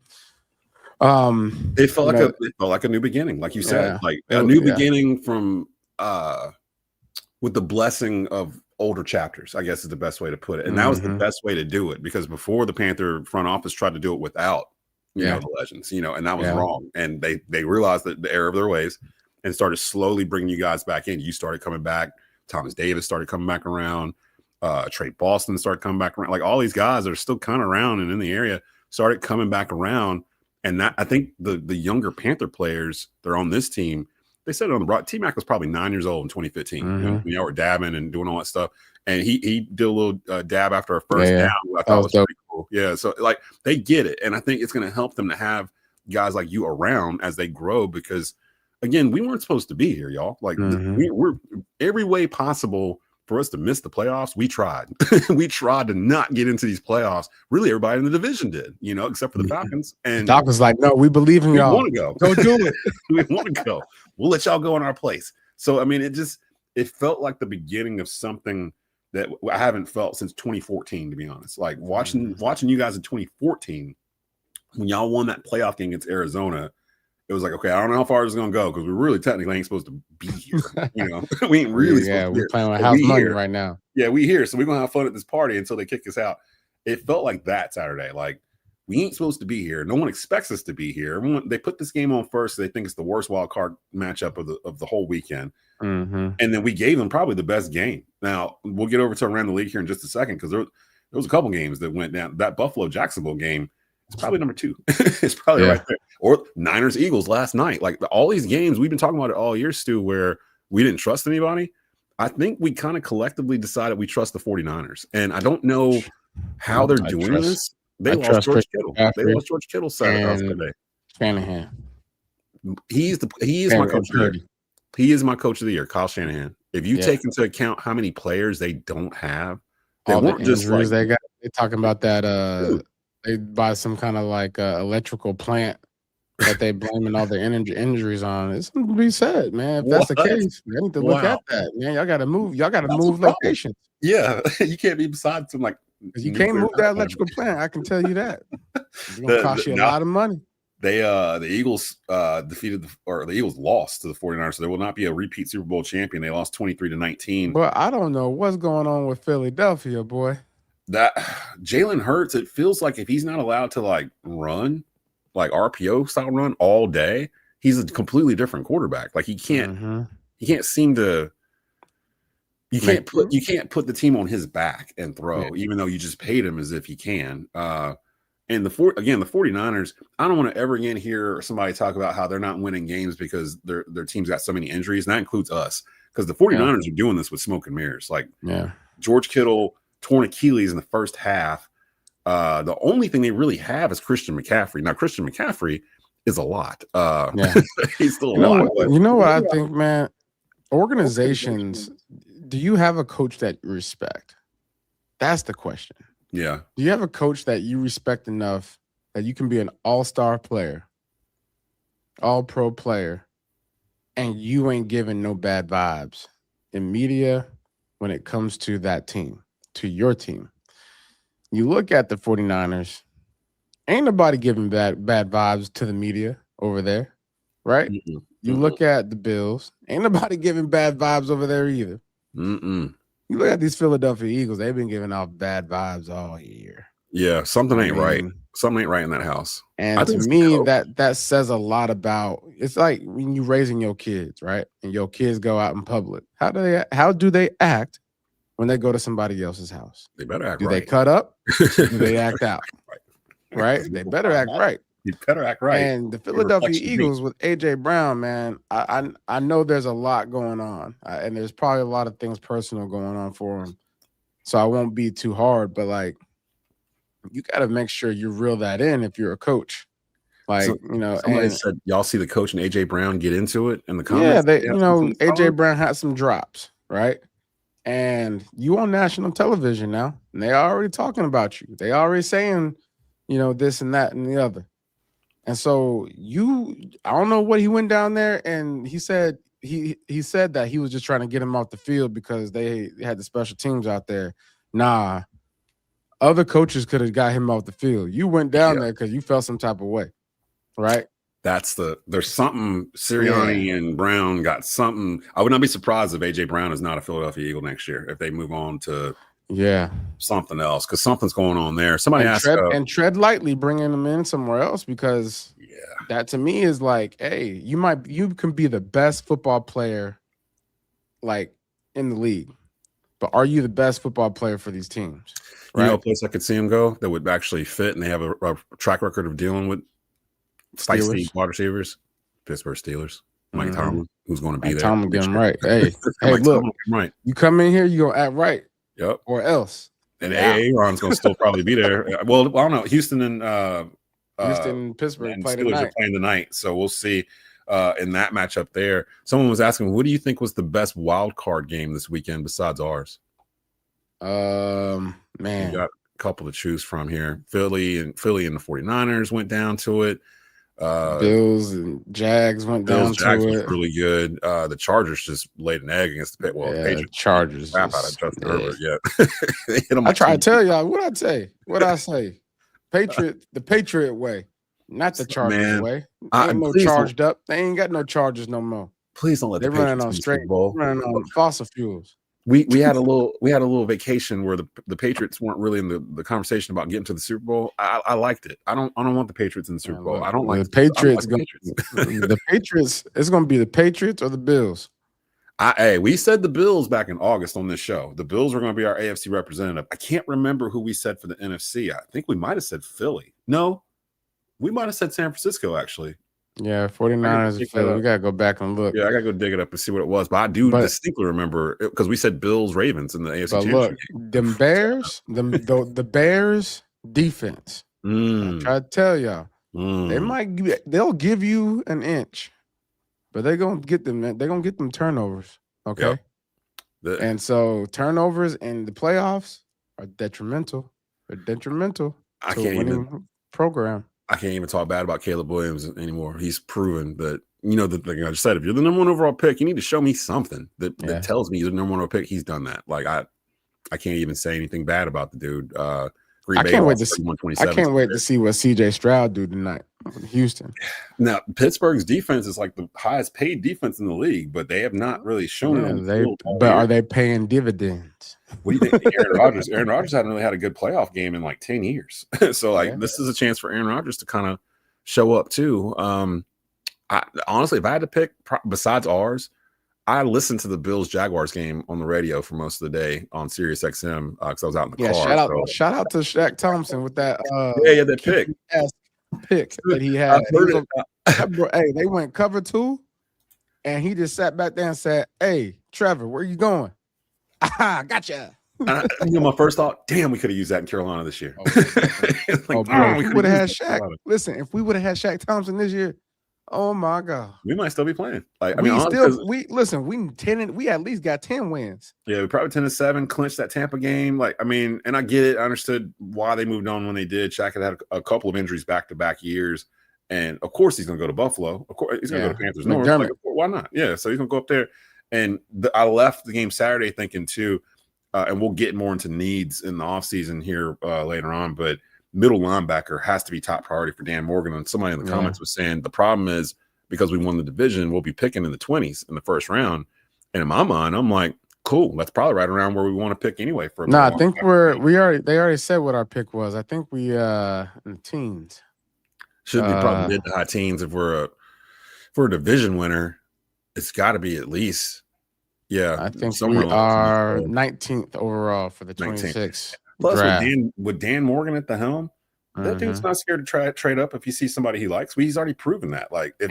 it felt like a new beginning, like you said, like a new beginning from with the blessing of older chapters, I guess is the best way to put it. And that was the best way to do it, because before the Panther front office tried to do it without the legends, and that was wrong. And they realized that the error of their ways and started slowly bringing you guys back in. You started coming back. Thomas Davis started coming back around. Trey Boston started coming back around. Like, all these guys that are still kind of around and in the area started coming back around. And that, I think the younger Panther players, they're on this team. They said it on the broad. T-Mac was probably 9 years old in 2015. We were dabbing and doing all that stuff. And he did a little dab after our first down. I thought was pretty cool. Yeah, so like they get it, and I think it's going to help them to have guys like you around as they grow. Because again, we weren't supposed to be here, y'all. Like we're every way possible for us to miss the playoffs, we tried. We tried to not get into these playoffs. Really, everybody in the division did, except for the Falcons. And the Falcons like, no, we believe in y'all. We want to go. Go do it. We want to go. We'll let y'all go in our place. So, I mean, it felt like the beginning of something that I haven't felt since 2014, to be honest. Like watching you guys in 2014, when y'all won that playoff game against Arizona, it was like, okay, I don't know how far this is going to go because we really technically ain't supposed to be here. We ain't really supposed to be we're playing with house money right now. Yeah, we here. So we're going to have fun at this party until they kick us out. It felt like that Saturday. Like, we ain't supposed to be here. No one expects us to be here. They put this game on first. So they think it's the worst wild card matchup of the whole weekend. Mm-hmm. And then we gave them probably the best game. Now, we'll get over to around the league here in just a second because there was a couple games that went down. That Buffalo-Jacksonville game is probably number 2. It's probably right there. Or Niners-Eagles last night. Like all these games, we've been talking about it all year, Stu, where we didn't trust anybody. I think we kind of collectively decided we trust the 49ers. And I don't know how they're doing this. They lost George Kittle. They lost George Kittle Saturday. Shanahan. He is my coach of the year. He is my coach of the year, Kyle Shanahan. If you take into account how many players they don't have, they weren't just like they got. They're talking about that. They buy some kind of like electrical plant that they blaming all the injuries on. It's something to be said, man. If that's the case, they need to look at that, man. Y'all got to move. Y'all got to move locations. Yeah, you can't be beside some like. You can't move that electrical plant. I can tell you that. It's gonna cost you a lot of money. The Eagles the Eagles lost to the 49ers, so there will not be a repeat Super Bowl champion. They lost 23-19. But I don't know what's going on with Philadelphia, boy. That Jalen Hurts, it feels like if he's not allowed to like run, like RPO style run all day, he's a completely different quarterback. Like he can't seem to. You can't put the team on his back and throw, even though you just paid him as if he can. And the 49ers, I don't want to ever again hear somebody talk about how they're not winning games because their team's got so many injuries. And that includes us because the 49ers are doing this with smoke and mirrors. Like George Kittle torn Achilles in the first half. The only thing they really have is Christian McCaffrey. Now, Christian McCaffrey is a lot. He's still a lot. You know what I think, man? Organizations, do you have a coach that you respect? That's the question. Yeah. Do you have a coach that you respect enough that you can be an all-star player, all-pro player, and you ain't giving no bad vibes in media when it comes to that team, to your team? You look at the 49ers, ain't nobody giving bad vibes to the media over there, right? Mm-hmm. You look at the Bills, ain't nobody giving bad vibes over there either. Mm-mm. You look at these Philadelphia Eagles, they've been giving off bad vibes all year. Yeah, something ain't right. Something ain't right in that house. And to me, that says a lot about, it's like when you're raising your kids, right? And your kids go out in public. How do they act when they go to somebody else's house? They better act right. Do they cut up? Do they act out? Right? They better act right. You better act right. And the Philadelphia Eagles with A.J. Brown, man, I know there's a lot going on. And there's probably a lot of things personal going on for him. So I won't be too hard. But, like, you got to make sure you reel that in if you're a coach. Like, somebody said, y'all see the coach and A.J. Brown get into it in the comments? Yeah, A.J. Brown had some drops, right? And you on national television now. And they already talking about you. They already saying, this and that and the other. And so I don't know what he went down there, and he said he said that he was just trying to get him off the field because they had the special teams out there. Nah, other coaches could have got him off the field. You went down there because you felt some type of way, right? There's something. Sirianni and Brown got something. I would not be surprised if AJ Brown is not a Philadelphia Eagle next year if they move on to something else, because something's going on there. Somebody asked and tread lightly bringing them in somewhere else, because that to me is like, hey, you can be the best football player like in the league, but are you the best football player for these teams? Right? A place I could see him go that would actually fit, and they have a track record of dealing with feisty wide receivers. Pittsburgh Steelers. Mike Tomlin, who's going to be there. Tomlin, get him right. Hey, look, right. You come in here, you gonna act right. Yep. Or else. And Aaron's going to still probably be there. Well, I don't know. Houston and Pittsburgh and play Steelers are playing tonight, so we'll see. in that matchup there. Someone was asking, what do you think was the best wild card game this weekend besides ours? Man, you got a couple to choose from here. Philly and the 49ers went down to it. Bills and Jags went down to was it. really good. The Chargers just laid an egg against the Patriots. Chargers. Crap out of Justin Herbert. Yeah, I try to tell y'all what I say. What I say. The Patriot way, not the Chargers way. Ain't no charged up. They ain't got no charges no more. Please don't let they running on straight. Running on fossil fuels. We had a little vacation where the Patriots weren't really in the conversation about getting to the Super Bowl. I liked it. I don't want the Patriots in the Super Bowl. I don't like the Patriots. The Patriots. It's going to be the Patriots or the Bills. We said the Bills back in August on this show. The Bills were going to be our AFC representative. I can't remember who we said for the NFC. I think we might have said Philly. No, we might have said San Francisco actually. Yeah, 49ers and Philly. We got to go back and look. Yeah, I got to go dig it up and see what it was. But I do distinctly remember because we said Bills Ravens in the AFC Championship game. Them Bears, the Bears defense. I try to tell y'all, they'll give you an inch, but they're gonna get them. They're gonna get them turnovers. Okay, and so turnovers in the playoffs are detrimental. They're detrimental to a winning program. I can't even talk bad about Caleb Williams anymore. He's proven that, like I just said, if you're the number one overall pick, you need to show me something that tells me you're the number one overall pick. He's done that. Like I can't even say anything bad about the dude. I can't wait to see what CJ Stroud do tonight in Houston. Now, Pittsburgh's defense is like the highest paid defense in the league, but they have not really shown it. But are they paying dividends? What do you think? Aaron Rodgers hasn't really had a good playoff game in like 10 years. So this is a chance for Aaron Rodgers to kind of show up too. Honestly, if I had to pick besides ours, I listened to the Bills Jaguars game on the radio for most of the day on Sirius XM because I was out in the car. Shout out to Shaq Thompson with that. That pick that he had. Hey, they went cover 2, and he just sat back there and said, "Hey, Trevor, where you going?" Gotcha. My first thought, damn, we could have used that in Carolina this year. Bro, we would have had Shaq. Listen, if we would have had Shaq Thompson this year, oh my God, we might still be playing. We at least got 10 wins. Yeah, we probably 10-7, clinched that Tampa game. And I get it. I understood why they moved on when they did. Shaq had a couple of injuries back-to-back years, and of course he's going to go to Buffalo. Of course he's going to go to Panthers. No, why not? Yeah, so he's going to go up there. And I left the game Saturday thinking too, and we'll get more into needs in the offseason here later on, but middle linebacker has to be top priority for Dan Morgan. And somebody in the comments was saying the problem is because we won the division, we'll be picking in the 20s in the first round. And in my mind, I'm like, cool, that's probably right around where we want to pick anyway. I think they already said what our pick was. I think we in the teens. Should be probably mid to high teens if we're a division winner. It's got to be at least, I think we are 19th overall for the 26th. Plus, with Dan Morgan at the helm, that dude's not scared to trade up if he sees somebody he likes. He's already proven that. Like, if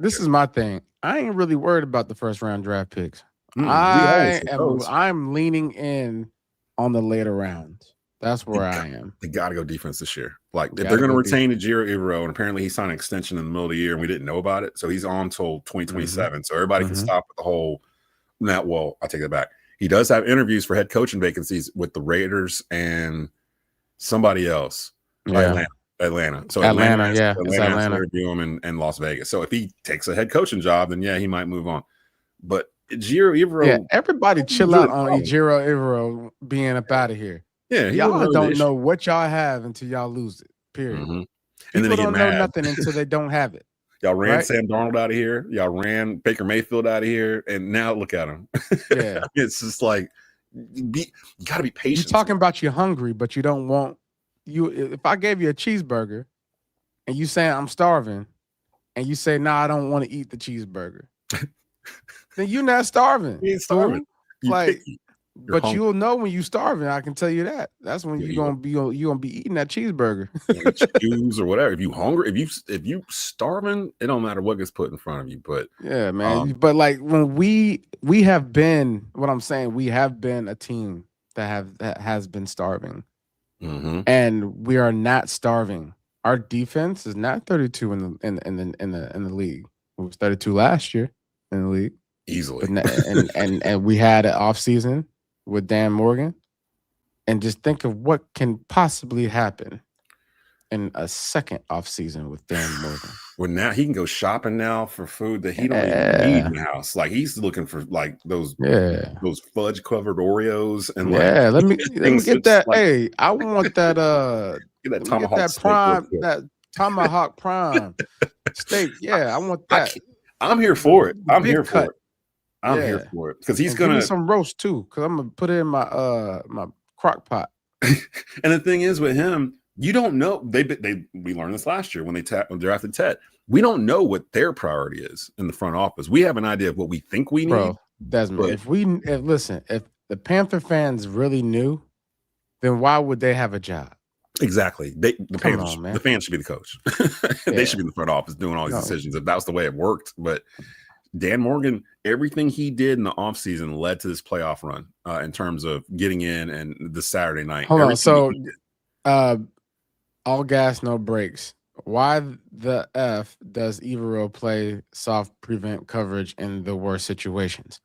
this is my thing. I ain't really worried about the first round draft picks. I'm leaning in on the later rounds. That's where I am. They got to go defense this year. Like, if they're going to retain Ejiro Evero, and apparently he signed an extension in the middle of the year, and we didn't know about it, so he's on until 2027. So everybody can stop with the whole. I take that back. He does have interviews for head coaching vacancies with the Raiders and somebody else. Atlanta. So Atlanta interview him in Las Vegas. So if he takes a head coaching job, then he might move on. But Ejiro Evero, everybody chill out on Ejiro Evero being up out of here. Yeah, y'all don't know what y'all have until y'all lose it. Period. And then they don't know nothing until they don't have it. Y'all ran Sam Darnold out of here. Y'all ran Baker Mayfield out of here, and now look at him. Yeah, it's just like you got to be patient. You're talking about you're hungry, but you don't want you. If I gave you a cheeseburger, and you saying I'm starving, and you say, "Nah, I don't want to eat the cheeseburger," then you're not starving. You ain't starving. But hungry. You'll know when you're starving. I can tell you that. That's when you're gonna be eating that cheeseburger, shoes or whatever. If you hungry, if you starving, it don't matter what gets put in front of you. But yeah, man. But like when we have been, what I'm saying, we have been a team that has been starving, and we are not starving our defense is not 32 in the league. It was 32 last year in the league. Easily. And we had an offseason with Dan Morgan. And just think of what can possibly happen in a second offseason with Dan Morgan. Well, now he can go shopping now for food that he don't even need in the house. Like he's looking for like those fudge covered Oreos and let me get that. Like, hey, I want that get that tomahawk prime steak. Yeah, I want that. I'm here for it. I'm here for it because he's gonna give me some roast too. Because I'm gonna put it in my my crock pot. And the thing is with him, you don't know. We learned this last year when they drafted Ted. We don't know what their priority is in the front office. We have an idea of what we think we need. Bro, Desmond, if the Panther fans really knew, then why would they have a job? Exactly. The fans should be the coach. They should be in the front office doing all these decisions. If that was the way it worked. But Dan Morgan, everything he did in the offseason led to this playoff run in terms of getting in and the Saturday night. Hold on. So all gas, no brakes. Why the F does Evero play soft prevent coverage in the worst situations?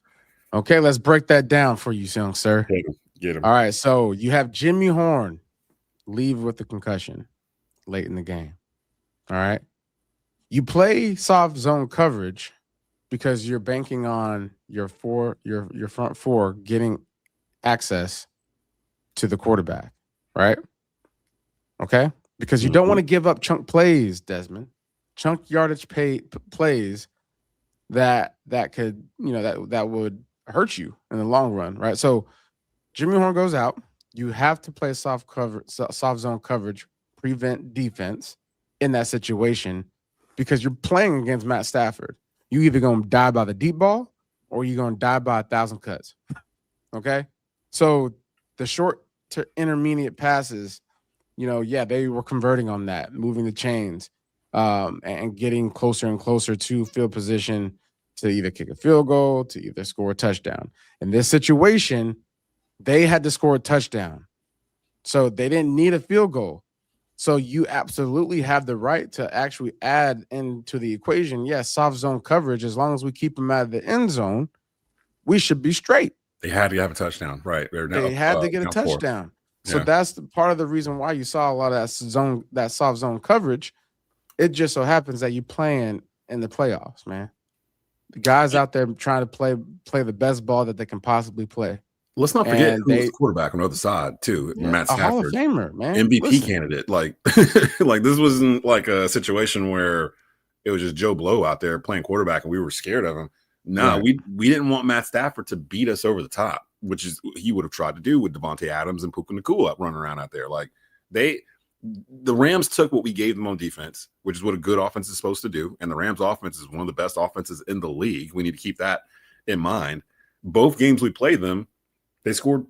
Okay, let's break that down for you, young sir. Get him. All right, so you have Jimmy Horn leave with a concussion late in the game. All right. You play soft zone coverage because you're banking on your front four getting access to the quarterback, right? Okay? Because you don't want to give up chunk plays, Desmond. Chunk yardage plays that could, that would hurt you in the long run, right? So Jimmy Horn goes out. You have to play soft zone coverage, prevent defense in that situation because you're playing against Matt Stafford. You either going to die by the deep ball or you're going to die by 1,000 cuts. Okay? So the short to intermediate passes, they were converting on that, moving the chains and getting closer and closer to field position to either kick a field goal, to either score a touchdown. In this situation, they had to score a touchdown. So they didn't need a field goal. So you absolutely have the right to actually add into the equation, yes, soft zone coverage. As long as we keep them out of the end zone, we should be straight. They had to have a touchdown, right? They had to get a touchdown. So that's part of the reason why you saw a lot of that soft zone coverage. It just so happens that you're playing in the playoffs, man. The guys out there trying to play the best ball that they can possibly play. Let's not forget who was the quarterback on the other side too. Yeah, Matt Stafford, a Hall of Famer, man, MVP candidate. Like, like this wasn't like a situation where it was just Joe Blow out there playing quarterback and we were scared of him. No, we didn't want Matt Stafford to beat us over the top, which is he would have tried to do with Devontae Adams and Puka Nacua running around out there. Like the Rams took what we gave them on defense, which is what a good offense is supposed to do. And the Rams offense is one of the best offenses in the league. We need to keep that in mind. Both games we played them, they scored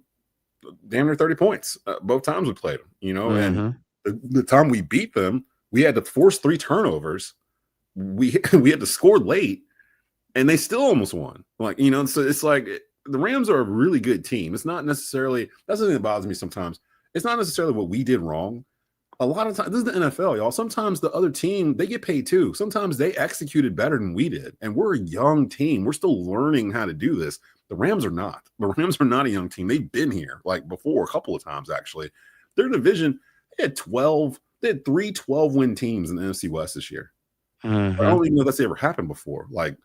damn near 30 points both times we played them, and the time we beat them, we had to force 3 turnovers. We had to score late and they still almost won. Like, so it's like the Rams are a really good team. It's not necessarily, that's the thing that bothers me sometimes. It's not necessarily what we did wrong. A lot of times, this is the NFL, y'all. Sometimes the other team, they get paid too. Sometimes they executed better than we did. And we're a young team. We're still learning how to do this. The Rams are not. The Rams are not a young team. They've been here like before a couple of times, actually. Their division, they had 3 12-win teams in the NFC West this year. I don't even know that's ever happened before. Like,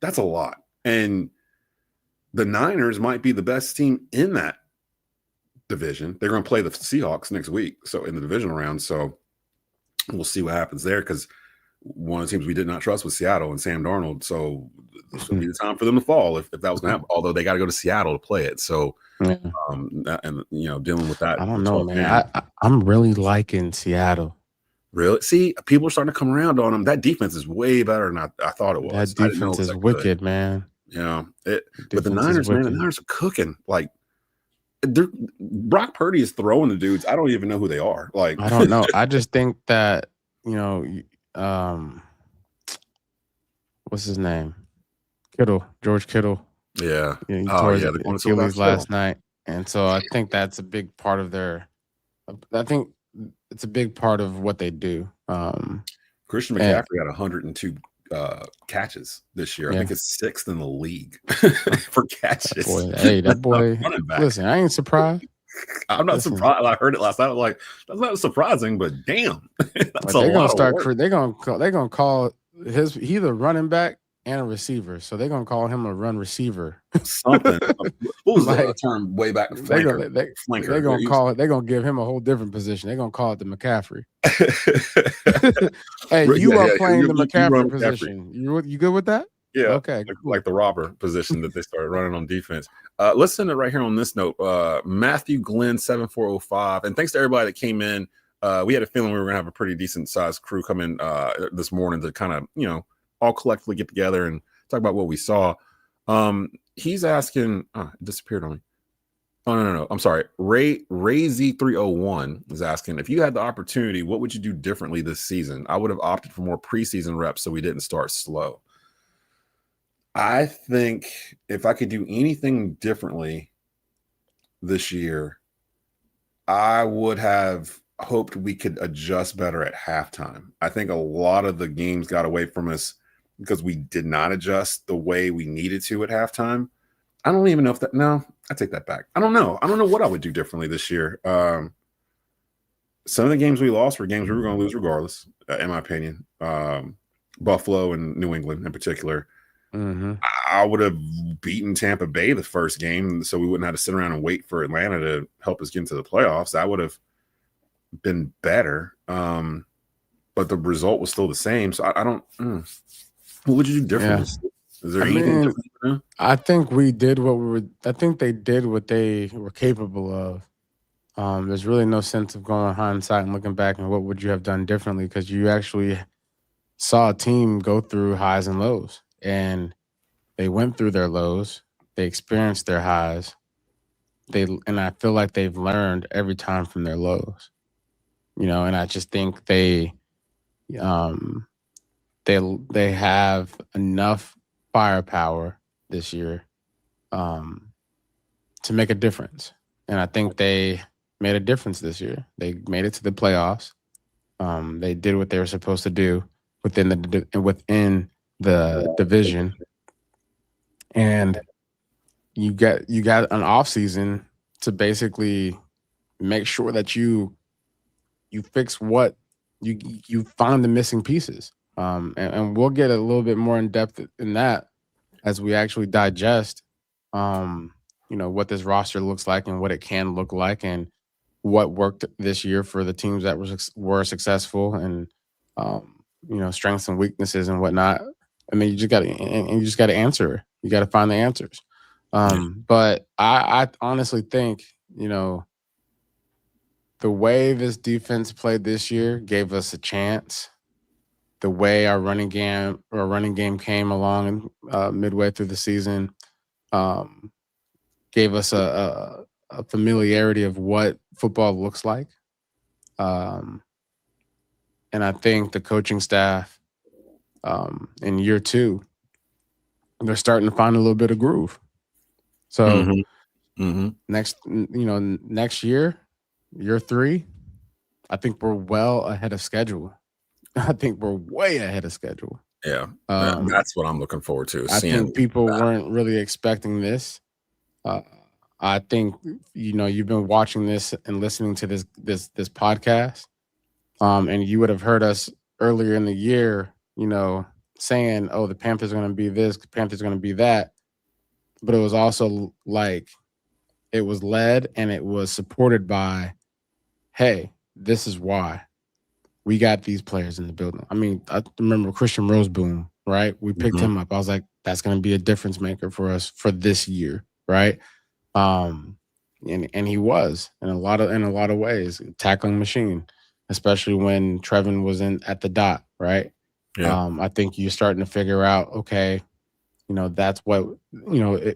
that's a lot. And the Niners might be the best team in that division. They're going to play the Seahawks next week, so in the divisional round. So we'll see what happens there, because one of the teams we did not trust was Seattle and Sam Darnold. So this would be the time for them to fall if that was going to happen. Although they got to go to Seattle to play it. So, and dealing with that. I don't know, man. I'm really liking Seattle. Really? See, people are starting to come around on them. That defense is way better than I thought it was. That defense is wicked, man. Yeah. But the Niners, man, the Niners are cooking. Like, Brock Purdy is throwing the dudes. I don't even know who they are. Like, I don't know. I just think that, what's his name? George Kittle. Yeah. He tore his Achilles last night. And so I think that's a big part of I think it's a big part of what they do. Christian McCaffrey had 102 catches this year. I think it's 6th in the league for catches. That boy. Running back. Listen, I ain't surprised. I'm not surprised. I heard it last night. I was like, that's not surprising, but damn, that's they're gonna start. They're gonna call he's a running back and a receiver, so they're gonna call him a run receiver. Something. What was the term way back? Flanker. They're gonna give him a whole different position. They're gonna call it the McCaffrey. Hey, you are playing the McCaffrey position. You good with that? Yeah. Okay. Like the robber position that they started running on defense. Let's send it right here on this note. Matthew Glenn 7405, and thanks to everybody that came in. We had a feeling we were gonna have a pretty decent sized crew come in this morning to kind of all collectively get together and talk about what we saw. He's asking, it disappeared on me. Oh, no. I'm sorry. Ray Z301 is asking, if you had the opportunity, what would you do differently this season? I would have opted for more preseason reps so we didn't start slow. I think if I could do anything differently this year, I would have hoped we could adjust better at halftime. I think a lot of the games got away from us because we did not adjust the way we needed to at halftime. I don't even know if that. No, I take that back. I don't know. I don't know what I would do differently this year. Some of the games we lost were games we were going to lose regardless, in my opinion. Buffalo and New England in particular. Mm-hmm. I would have beaten Tampa Bay the first game, so we wouldn't have to sit around and wait for Atlanta to help us get into the playoffs. That would have been better. But the result was still the same. So I don't. What would you do differently? Yeah. Is there anything different? I think we did I think they did what they were capable of. There's really no sense of going hindsight and looking back and what would you have done differently, because you actually saw a team go through highs and lows, and they went through their lows. They experienced their highs. And I feel like they've learned every time from their lows. And I just think they have enough firepower this year to make a difference. And I think they made a difference this year. They made it to the playoffs. They did what they were supposed to do within the division. And you got an off season to basically make sure that you fix what you find the missing pieces. And we'll get a little bit more in depth in that as we actually digest, what this roster looks like and what it can look like and what worked this year for the teams that were successful, and strengths and weaknesses and whatnot. I mean, you just got to answer. You got to find the answers. But I honestly think, the way this defense played this year gave us a chance. The way our running game came along midway through the season gave us a familiarity of what football looks like. And I think the coaching staff in year 2, they're starting to find a little bit of groove. So next year, year 3, I think we're well ahead of schedule. I think we're way ahead of schedule. Yeah, that's what I'm looking forward to. I think people weren't really expecting this. I think you've been watching this and listening to this podcast, and you would have heard us earlier in the year, saying, "Oh, the Panthers are going to be this, the Panthers are going to be that," but it was also like it was led and it was supported by, "Hey, this is why we got these players in the building." I mean, I remember Christian Roseboom, right? We picked him up. I was like, that's going to be a difference maker for us for this year, right? And he was in a lot of ways, tackling machine, especially when Trevin was at the dot, right? Yeah. I think you're starting to figure out, okay, that's what,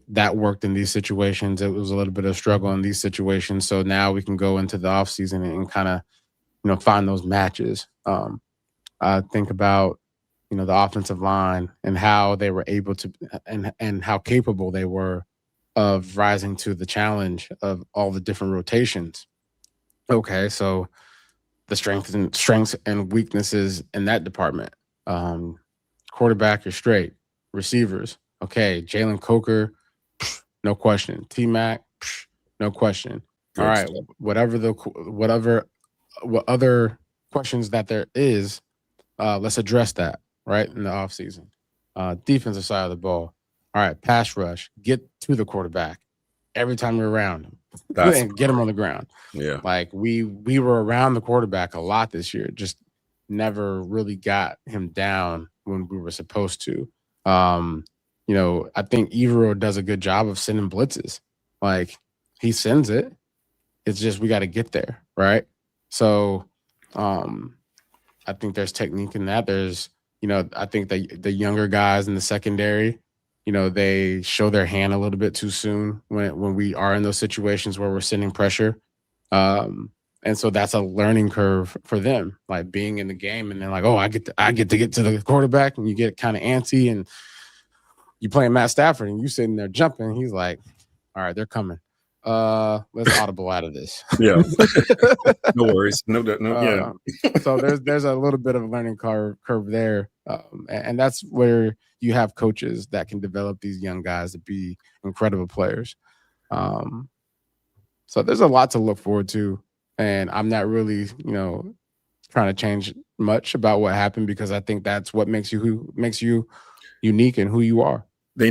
that worked in these situations. It was a little bit of struggle in these situations. So now we can go into the offseason and kind of, find those matches. I think about, the offensive line and how they were able to, and how capable they were of rising to the challenge of all the different rotations. Okay, so the strengths and weaknesses in that department. Quarterback, you're straight. Receivers, okay. Jalen Coker, no question. T-Mac, no question. Good All right, stuff. what other questions that there is, let's address that right in the offseason. Defensive side of the ball. All right, pass rush. Get to the quarterback every time you're around him and get him on the ground. Yeah. Like we were around the quarterback a lot this year, just never really got him down when we were supposed to. You know, I think Evero does a good job of sending blitzes. Like he sends it. It's just we got to get there, right? So I think there's technique in that. There's, you know, I think the younger guys in the secondary, you know, they show their hand a little bit too soon when we are in those situations where we're sending pressure. And so that's a learning curve for them, like being in the game and then like, oh, I get to get to the quarterback, and you get kind of antsy, and you playing Matt Stafford and you sitting there jumping. He's like, all right, they're coming. Let's audible out of this. Yeah. No worries. No. Yeah. So there's a little bit of a learning curve there. And that's where you have coaches that can develop these young guys to be incredible players. So there's a lot to look forward to. And I'm not really, you know, trying to change much about what happened, because I think that's what makes you unique and who you are. They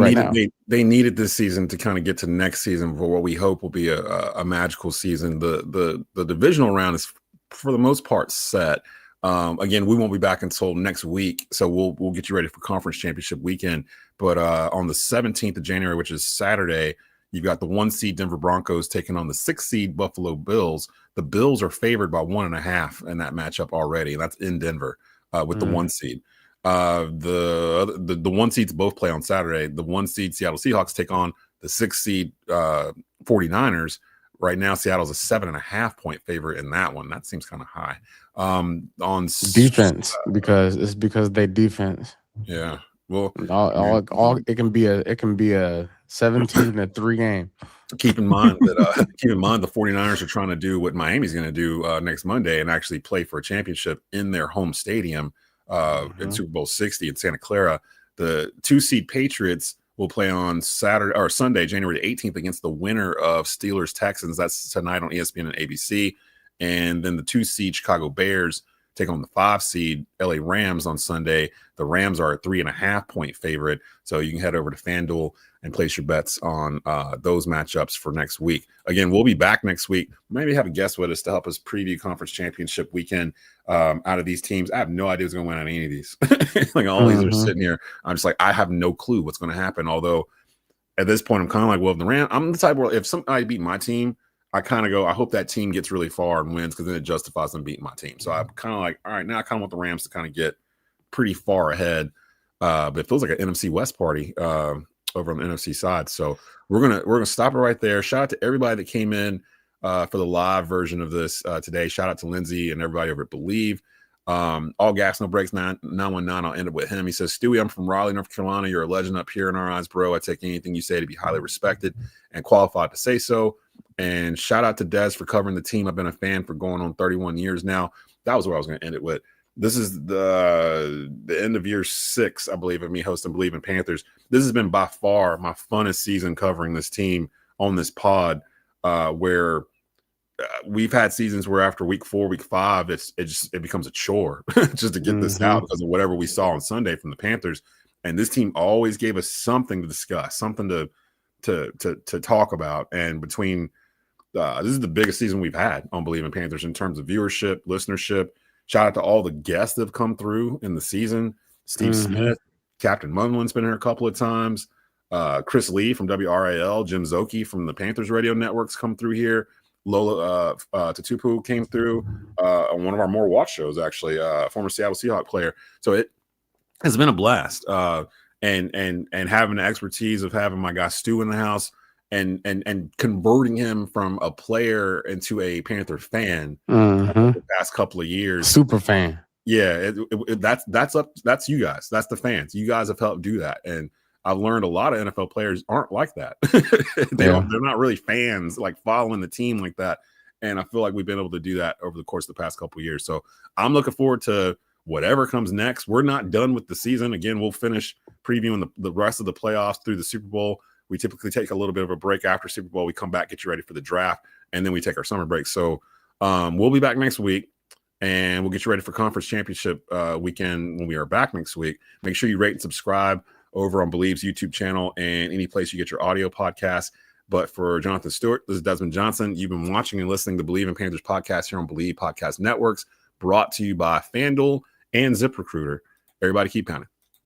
needed this season to kind of get to next season for what we hope will be a magical season. The divisional round is for the most part set. Again, we won't be back until next week, so we'll get you ready for conference championship weekend. But on the 17th of January, which is Saturday, you've got the 1 seed Denver Broncos taking on the 6 seed Buffalo Bills. The Bills are favored by 1.5 in that matchup already, and that's in Denver with the 1 seed. The 1 seeds both play on Saturday. The 1 seed Seattle Seahawks take on the 6 seed 49ers. Right now, Seattle's a 7.5 point favorite in that one. That seems kind of high. On defense, because they defense. Yeah. Well, all it can be a 17-3 game. Keep in mind the 49ers are trying to do what Miami's going to do next Monday and actually play for a championship in their home stadium in Super Bowl 60 in Santa Clara. The 2 seed Patriots will play on Saturday or Sunday, January 18th, against the winner of Steelers Texans. That's tonight on ESPN and ABC. And then the 2 seed Chicago Bears take on the 5 seed LA Rams on Sunday. The Rams are a 3.5 point favorite. So you can head over to FanDuel and place your bets on those matchups for next week. Again, we'll be back next week. Maybe have a guest with us to help us preview conference championship weekend out of these teams. I have no idea who's going to win on any of these. Like all these are sitting here. I'm just like, I have no clue what's going to happen. Although at this point, I'm kind of like, well, if the Rams, I'm the type where if somebody beat my team, I kind of go, I hope that team gets really far and wins, because then it justifies them beating my team. So I'm kind of like, all right, now I kind of want the Rams to kind of get pretty far ahead. But it feels like an NFC West party over on the NFC side. So we're gonna stop it right there. Shout out to everybody that came in for the live version of this today. Shout out to Lindsay and everybody over at Believe. All gas, no breaks, 919. I'll end it with him. He says, Stewie, I'm from Raleigh, North Carolina. You're a legend up here in our eyes, bro. I take anything you say to be highly respected and qualified to say so. And shout out to Dez for covering the team. I've been a fan for going on 31 years now. That was where I was going to end it with. This is the end of year 6, I believe, of me hosting Believe in Panthers. This has been by far my funnest season covering this team on this pod, where we've had seasons where after week 4, week 5, it becomes a chore just to get this out because of whatever we saw on Sunday from the Panthers. And this team always gave us something to discuss, something to talk about. And between this is the biggest season we've had on Believe in Panthers in terms of viewership, listenership. Shout out to all the guests that have come through in the season. Steve Smith, Captain Munlin's been here a couple of times. Chris Lee from WRAL, Jim Zoki from the Panthers Radio Network's come through here. Lola Tatupu came through on one of our more watch shows, actually, former Seattle Seahawks player. So it has been a blast. And having the expertise of having my guy Stu in the house and converting him from a player into a Panther fan the past couple of years. Super fan. Yeah, that's you guys. That's the fans. You guys have helped do that. And I've learned a lot of NFL players aren't like that. They're not really fans, like following the team like that. And I feel like we've been able to do that over the course of the past couple of years. So I'm looking forward to whatever comes next. We're not done with the season. Again, we'll finish previewing the rest of the playoffs through the Super Bowl. We typically take a little bit of a break after Super Bowl. We come back, get you ready for the draft, and then we take our summer break. So we'll be back next week, and we'll get you ready for conference championship weekend when we are back next week. Make sure you rate and subscribe over on Believe's YouTube channel and any place you get your audio podcast. But for Jonathan Stewart, this is Desmond Johnson. You've been watching and listening to Believe in Panthers podcast here on Believe Podcast Networks, brought to you by FanDuel and ZipRecruiter. Everybody keep pounding.